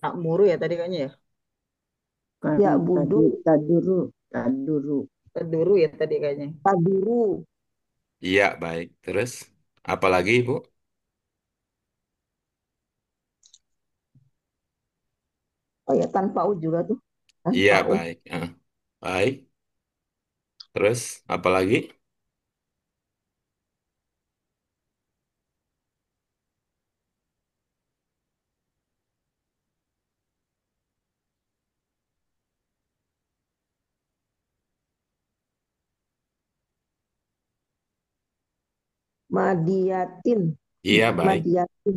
Speaker 2: Tak muru ya tadi kayaknya ya.
Speaker 5: kan
Speaker 3: Ya
Speaker 5: tadi
Speaker 3: Budu.
Speaker 5: taduru, taduru.
Speaker 2: Duru ya tadi kayaknya.
Speaker 3: Taduru.
Speaker 1: Iya, baik. Terus apa lagi, Ibu?
Speaker 3: Oh ya tanpa U juga tuh.
Speaker 1: Iya,
Speaker 3: Tanpa U.
Speaker 1: baik. Baik. Terus apa lagi?
Speaker 3: Madiatin.
Speaker 1: Iya, baik.
Speaker 3: Madiatin.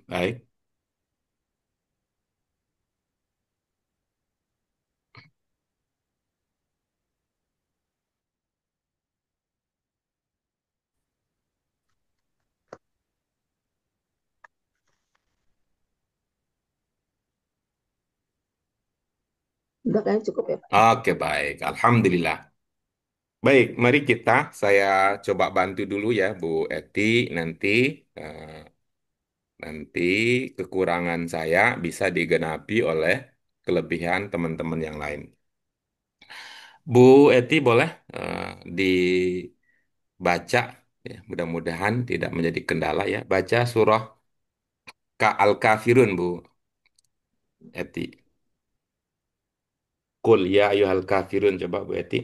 Speaker 1: Baik.
Speaker 3: Udah kayaknya cukup ya Pak.
Speaker 1: Oke, baik. Alhamdulillah. Baik, mari saya coba bantu dulu ya, Bu Eti. Nanti, eh, nanti kekurangan saya bisa digenapi oleh kelebihan teman-teman yang lain. Bu Eti boleh dibaca, ya, mudah-mudahan tidak menjadi kendala ya. Baca surah Al-Kafirun, Bu Eti. Qul ya ayyuhal kafirun, coba Bu Eti.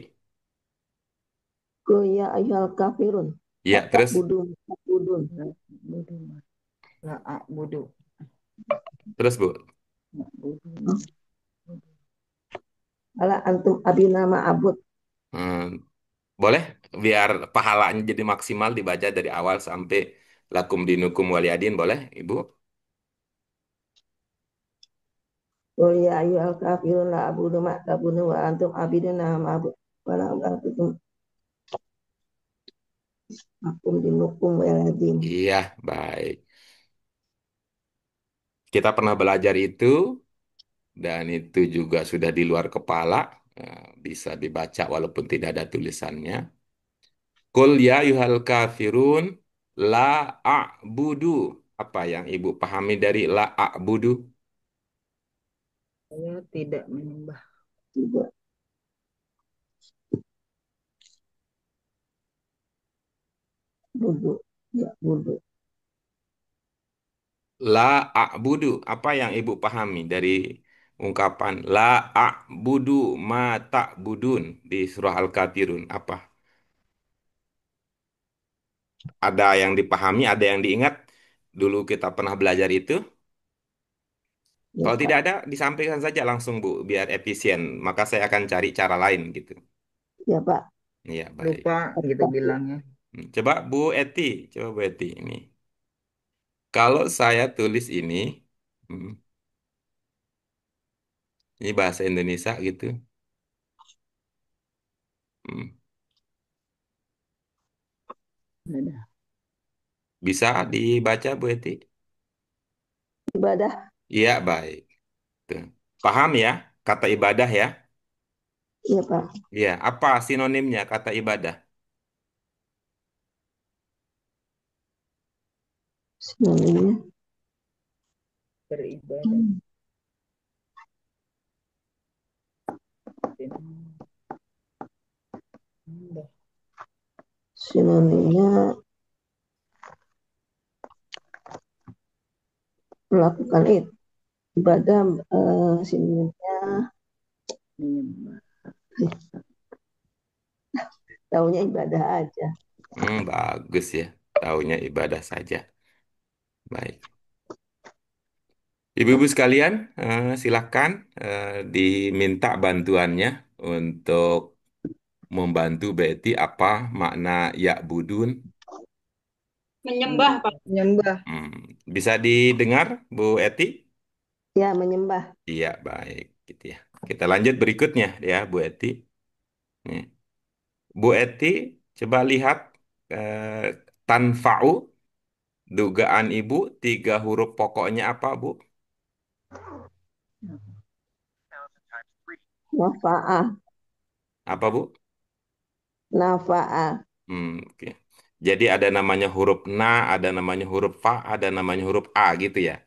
Speaker 3: Qul ya ayyuhal kafirun.
Speaker 1: Ya,
Speaker 3: Hatta
Speaker 1: terus,
Speaker 3: budun. Budun.
Speaker 5: La budu
Speaker 2: La a'budu.
Speaker 1: terus Bu.
Speaker 5: budu
Speaker 3: Ala antum abina ma'abud.
Speaker 1: Hmm, boleh, biar pahalanya jadi maksimal dibaca dari awal sampai lakum dinukum waliyadin, boleh, Ibu?
Speaker 3: Qul ya ayyuhal kafirun la abudu ma ta'budun wa antum abiduna ma'abud. Wa la antum akum dinukum waladin.
Speaker 1: Iya, baik. Kita pernah belajar itu, dan itu juga sudah di luar kepala, bisa dibaca walaupun tidak ada tulisannya. Qul ya yuhal kafirun la a'budu. Apa yang Ibu pahami dari la a'budu?
Speaker 2: Saya tidak menyembah.
Speaker 3: Tidak budu. Ya budu.
Speaker 1: La a'budu. Apa yang Ibu pahami dari ungkapan la a'budu ma ta'budun di surah Al-Kafirun? Apa? Ada yang dipahami, ada yang diingat? Dulu kita pernah belajar itu.
Speaker 3: Ya
Speaker 1: Kalau tidak
Speaker 3: Pak.
Speaker 1: ada, disampaikan saja langsung Bu, biar efisien. Maka saya akan cari cara lain gitu.
Speaker 3: Ya Pak.
Speaker 1: Iya, baik.
Speaker 2: Lupa gitu bilangnya.
Speaker 1: Coba Bu Eti, coba Bu Eti ini. Kalau saya tulis hmm, ini bahasa Indonesia gitu. hmm,
Speaker 5: ada
Speaker 1: Bisa dibaca Bu Eti?
Speaker 3: Ibadah.
Speaker 1: Iya, baik. Tuh. Paham ya kata ibadah ya?
Speaker 3: Ya Pak.
Speaker 1: Iya, apa sinonimnya kata ibadah?
Speaker 3: Sinonimnya.
Speaker 2: Beribadah. Menyembah.
Speaker 3: Sinonimnya melakukan itu. Ibadah sinonimnya
Speaker 5: menyembah
Speaker 3: taunya ibadah aja.
Speaker 1: Bagus ya. Taunya ibadah saja. Baik. Ibu-ibu sekalian, silakan diminta bantuannya untuk membantu Betty apa makna ya budun.
Speaker 4: Menyembah, Pak.
Speaker 2: Menyembah.
Speaker 1: Bisa didengar, Bu Eti?
Speaker 3: Ya menyembah.
Speaker 1: Iya, baik. Gitu ya. Kita lanjut berikutnya ya, Bu Eti. Nih. Bu Eti, coba lihat tanfa'u, dugaan Ibu, tiga huruf pokoknya apa, Bu?
Speaker 3: Nafa'ah.
Speaker 1: Apa, Bu?
Speaker 3: Nafa'ah.
Speaker 1: Oke. Jadi ada namanya huruf na, ada namanya huruf fa, ada namanya huruf a gitu ya.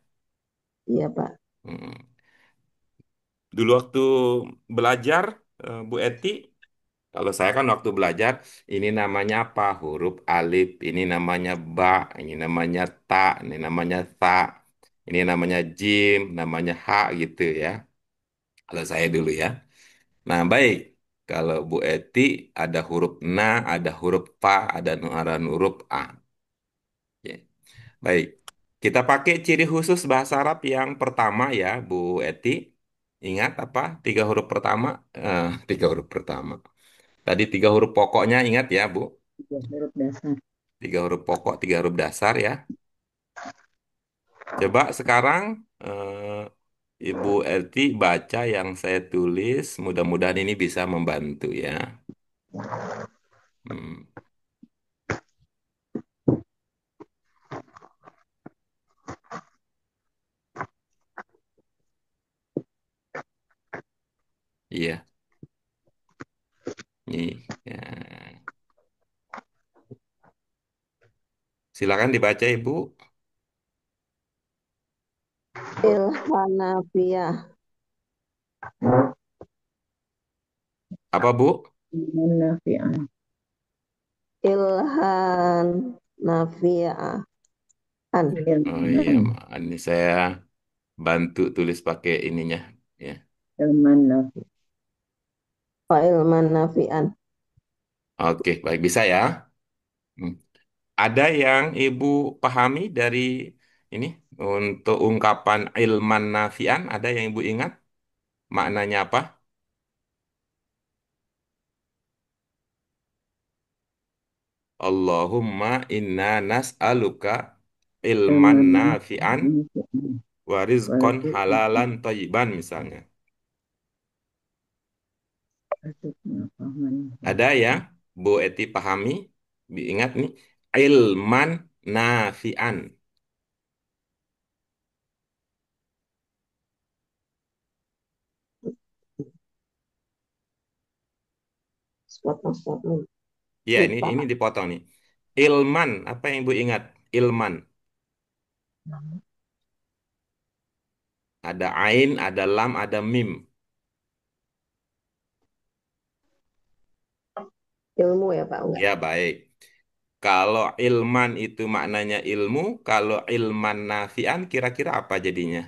Speaker 3: Iya Pak.
Speaker 1: Hmm. Dulu waktu belajar, Bu Eti, kalau saya kan waktu belajar, ini namanya apa? Huruf alif, ini namanya ba, ini namanya ta, ini namanya ta, ini namanya jim, namanya ha gitu ya. Kalau saya dulu ya. Nah, baik. Kalau Bu Eti ada huruf na, ada huruf fa, ada huruf a. Ya. Baik. Kita pakai ciri khusus bahasa Arab yang pertama ya, Bu Eti. Ingat apa? Tiga huruf pertama. Tiga huruf pertama. Tadi tiga huruf pokoknya ingat ya, Bu.
Speaker 5: tiga huruf dasar.
Speaker 1: Tiga huruf pokok, tiga huruf dasar ya. Coba sekarang Ibu Eti baca yang saya tulis. Mudah-mudahan ini bisa membantu ya. Hmm, iya. Nih. Ya. Silakan dibaca Ibu.
Speaker 3: Ilhanafiyah.
Speaker 1: Apa Bu?
Speaker 5: Nafi'an.
Speaker 3: Ilhanafiyah. An.
Speaker 1: Oh iya,
Speaker 5: Ilman.
Speaker 1: ini saya bantu tulis pakai ininya. Ya.
Speaker 5: Ilman nafi.
Speaker 3: Wa ilman nafi'an.
Speaker 1: Oke, baik bisa ya. Hmm. Ada yang Ibu pahami dari ini untuk ungkapan ilman nafian? Ada yang Ibu ingat maknanya apa? Allahumma inna nas'aluka ilman
Speaker 5: Ilman
Speaker 1: nafian
Speaker 5: nafi'an.
Speaker 1: wa rizqan
Speaker 5: Warzuqna
Speaker 1: halalan thayyiban misalnya.
Speaker 5: fahman
Speaker 1: Ada yang Bu Eti pahami? Ingat nih, ilman nafian.
Speaker 3: Sepotong-sepotong.
Speaker 1: Ya,
Speaker 3: Lupa,
Speaker 1: ini
Speaker 3: Pak.
Speaker 1: dipotong nih. Ilman, apa yang Ibu ingat? Ilman. Ada ain, ada lam, ada mim.
Speaker 3: Ilmu ya, Pak. Enggak.
Speaker 1: Ya, baik. Kalau ilman itu maknanya ilmu, kalau ilman nafian kira-kira apa jadinya?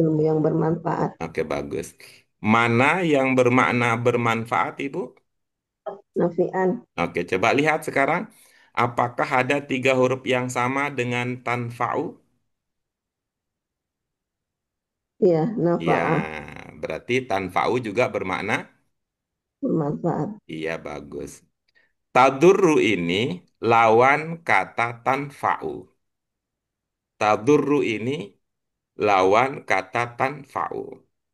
Speaker 3: Ilmu yang bermanfaat.
Speaker 1: Oke, bagus. Mana yang bermakna bermanfaat, Ibu?
Speaker 3: Nafi'an.
Speaker 1: Oke, coba lihat sekarang. Apakah ada tiga huruf yang sama dengan tanfa'u?
Speaker 3: Iya,
Speaker 1: Iya,
Speaker 3: nafa'ah.
Speaker 1: berarti tanfa'u juga bermakna?
Speaker 3: Bermanfaat.
Speaker 1: Iya, bagus. Tadurru ini lawan kata tanfa'u. Tadurru ini lawan kata tanfa'u.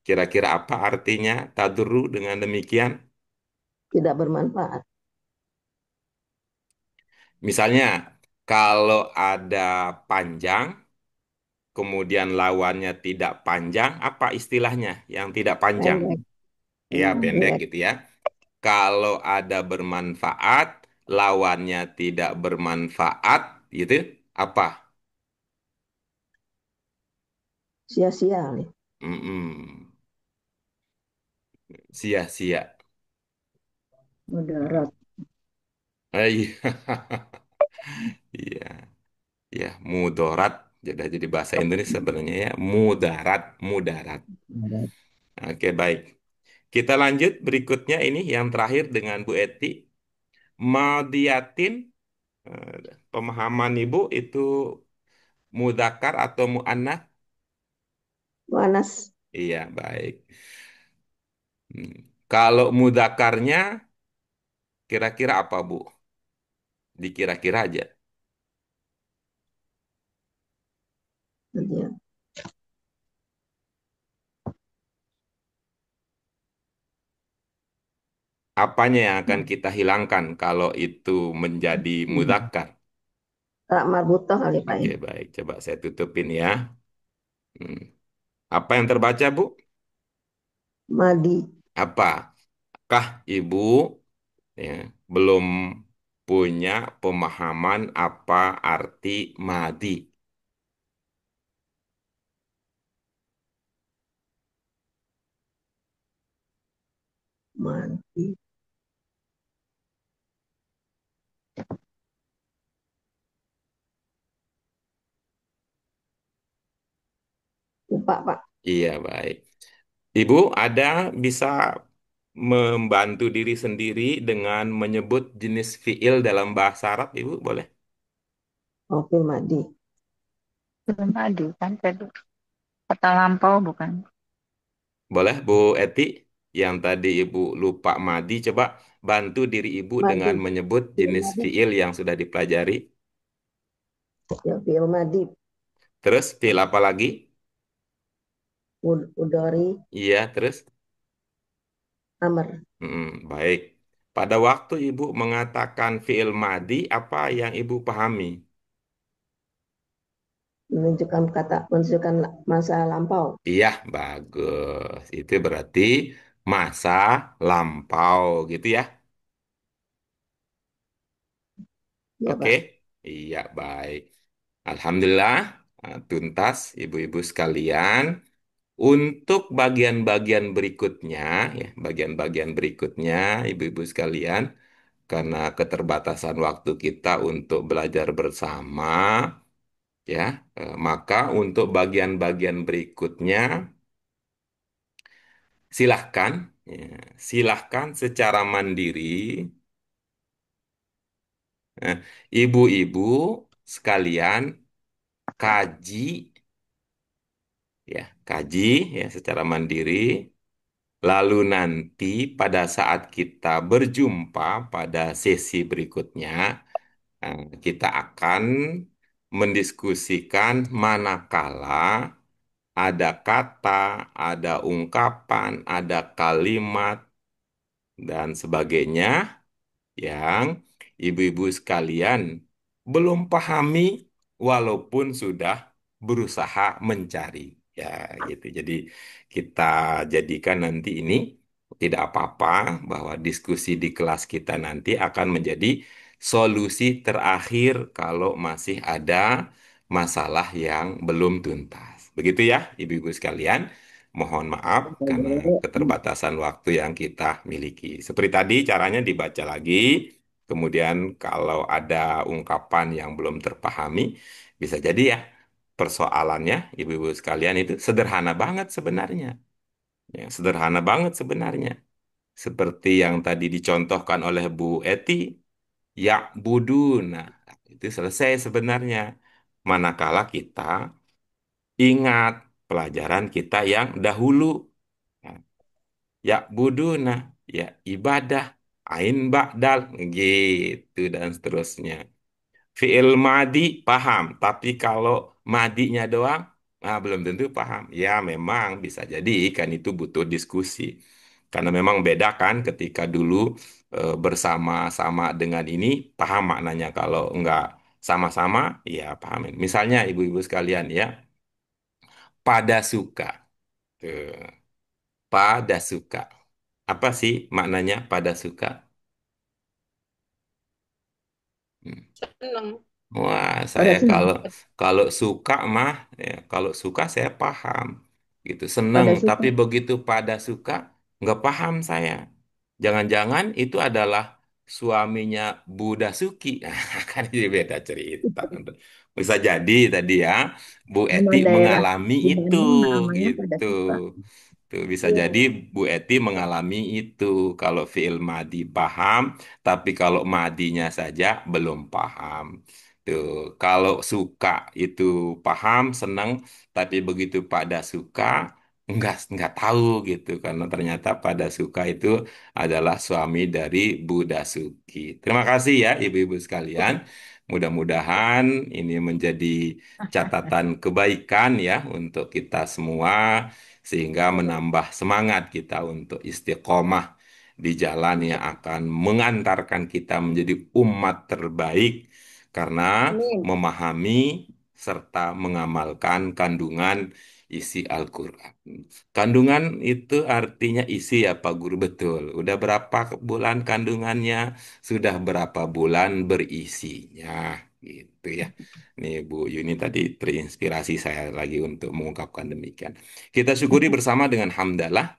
Speaker 1: Kira-kira apa artinya tadurru dengan demikian?
Speaker 3: Tidak bermanfaat.
Speaker 1: Misalnya, kalau ada panjang, kemudian lawannya tidak panjang, apa istilahnya yang tidak panjang?
Speaker 3: Pendek.
Speaker 1: Ya, pendek
Speaker 3: Pendek.
Speaker 1: gitu ya. Kalau ada bermanfaat, lawannya tidak bermanfaat, gitu, apa?
Speaker 3: Sia-sia nih.
Speaker 1: Mm-mm. Sia-sia.
Speaker 5: mudarat.
Speaker 1: Iya, iya, iya, mudarat. Jadi bahasa Indonesia sebenarnya ya, mudarat, mudarat.
Speaker 5: Mudarat.
Speaker 1: Oke, baik. Kita lanjut berikutnya ini yang terakhir dengan Bu Eti. Madiatin, pemahaman Ibu itu mudakar atau muannats?
Speaker 3: Wanas.
Speaker 1: Iya, baik. Hmm. Kalau mudakarnya kira-kira apa, Bu? Dikira-kira aja.
Speaker 3: Iya.
Speaker 1: Apanya yang akan kita hilangkan kalau itu menjadi mudakar?
Speaker 3: Tak marbutah kali, Pak.
Speaker 1: Oke,
Speaker 3: Ya.
Speaker 1: baik. Coba saya tutupin ya. Hmm. Apa yang terbaca, Bu?
Speaker 3: Madi.
Speaker 1: Apakah Ibu ya, belum punya pemahaman apa arti madi?
Speaker 3: Madi. Lupa, Pak.
Speaker 1: Iya, baik. Ibu ada bisa membantu diri sendiri dengan menyebut jenis fiil dalam bahasa Arab, Ibu, boleh?
Speaker 3: Oke, Madi.
Speaker 6: Belum padu kan tadi. Kata lampau bukan?
Speaker 1: Boleh, Bu Eti? Yang tadi Ibu lupa madi, coba bantu diri Ibu
Speaker 3: Madi.
Speaker 1: dengan menyebut
Speaker 3: Fi'il
Speaker 1: jenis
Speaker 3: Madi.
Speaker 1: fiil yang sudah dipelajari.
Speaker 3: Ya, fi'il Madi.
Speaker 1: Terus fiil apa lagi?
Speaker 3: Udori.
Speaker 1: Iya, terus?
Speaker 3: Amr.
Speaker 1: Baik. Pada waktu Ibu mengatakan fiil madi, apa yang Ibu pahami?
Speaker 3: Menunjukkan masa lampau.
Speaker 1: Iya, bagus. Itu berarti masa lampau gitu ya.
Speaker 3: Ya,
Speaker 1: Oke.
Speaker 3: Pak.
Speaker 1: Iya, baik. Alhamdulillah, tuntas ibu-ibu sekalian. Untuk bagian-bagian berikutnya, ya, bagian-bagian berikutnya, ibu-ibu sekalian, karena keterbatasan waktu kita untuk belajar bersama, ya, maka untuk bagian-bagian berikutnya, silahkan, ya, silahkan secara mandiri, eh, ibu-ibu sekalian kaji, ya, kaji, ya, secara mandiri. Lalu nanti pada saat kita berjumpa pada sesi berikutnya, kita akan mendiskusikan manakala ada kata, ada ungkapan, ada kalimat, dan sebagainya yang ibu-ibu sekalian belum pahami walaupun sudah berusaha mencari. Ya, gitu. Jadi kita jadikan nanti ini tidak apa-apa bahwa diskusi di kelas kita nanti akan menjadi solusi terakhir kalau masih ada masalah yang belum tuntas. Begitu ya, ibu-ibu sekalian. Mohon maaf karena keterbatasan waktu yang kita miliki. Seperti tadi caranya dibaca lagi, kemudian kalau ada ungkapan yang belum terpahami, bisa jadi ya persoalannya ibu-ibu sekalian itu sederhana banget sebenarnya. Ya, sederhana banget sebenarnya. Seperti yang tadi dicontohkan oleh Bu Eti, ya buduna. Itu selesai sebenarnya. Manakala kita ingat pelajaran kita yang dahulu. Nah, ya buduna, ya ibadah, ain ba'dal, gitu dan seterusnya. Fi'il madi paham, tapi kalau madinya doang, belum tentu paham. Ya memang bisa jadi kan itu butuh diskusi. Karena memang beda kan ketika dulu bersama-sama dengan ini, paham maknanya. Kalau enggak sama-sama, ya paham. Misalnya ibu-ibu sekalian ya, pada suka. Tuh, pada suka. Apa sih maknanya pada suka? Hmm.
Speaker 4: Senang.
Speaker 1: Wah,
Speaker 5: Pada
Speaker 1: saya
Speaker 5: senang,
Speaker 1: kalau kalau suka mah, ya, kalau suka saya paham, gitu, seneng.
Speaker 5: pada suka.
Speaker 1: Tapi begitu pada suka, nggak paham saya. Jangan-jangan itu adalah suaminya Buddha Suki. Nah, kan jadi beda cerita. Bisa jadi tadi ya, Bu
Speaker 5: Nama
Speaker 1: Eti
Speaker 5: daerah
Speaker 1: mengalami
Speaker 5: di
Speaker 1: itu,
Speaker 5: Bandung namanya pada
Speaker 1: gitu.
Speaker 5: suka.
Speaker 1: Tuh, bisa jadi
Speaker 4: Ya,
Speaker 1: Bu Eti mengalami itu kalau fiil madi paham, tapi kalau madinya saja belum paham. Tuh, kalau suka itu paham, senang, tapi begitu pada suka nggak tahu gitu karena ternyata pada suka itu adalah suami dari Buddha Suki. Terima kasih ya ibu-ibu sekalian. Mudah-mudahan ini menjadi catatan kebaikan ya untuk kita semua sehingga menambah semangat kita untuk istiqomah di jalan yang akan mengantarkan kita menjadi umat terbaik karena
Speaker 4: amin.
Speaker 1: memahami serta mengamalkan kandungan isi Al-Quran. Kandungan itu artinya isi ya Pak Guru, betul. Udah berapa bulan kandungannya? Sudah berapa bulan berisinya? Gitu ya. Nih Bu Yuni tadi terinspirasi saya lagi untuk mengungkapkan demikian. Kita syukuri bersama dengan hamdalah.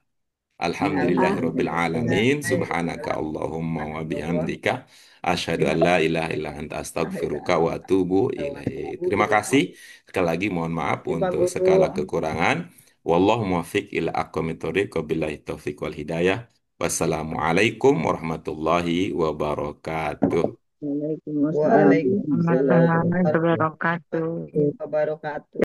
Speaker 1: Alhamdulillahirabbil
Speaker 5: Alhamdulillah.
Speaker 1: alamin. Subhanaka Allahumma wa bihamdika asyhadu an la ilaha illa anta astaghfiruka wa atubu ilaik. Terima kasih. Sekali lagi mohon maaf
Speaker 2: Ya, Pak
Speaker 1: untuk
Speaker 2: Guru.
Speaker 1: segala kekurangan. Wallahu muwaffiq ila aqwamit thoriq. Wabillahi taufiq wal hidayah. Wassalamualaikum warahmatullahi wabarakatuh.
Speaker 5: Waalaikumsalam
Speaker 2: Waalaikumsalam
Speaker 5: warahmatullahi
Speaker 6: Waalaikumsalam
Speaker 5: wabarakatuh.
Speaker 6: warahmatullahi wabarakatuh.
Speaker 2: wabarakatuh.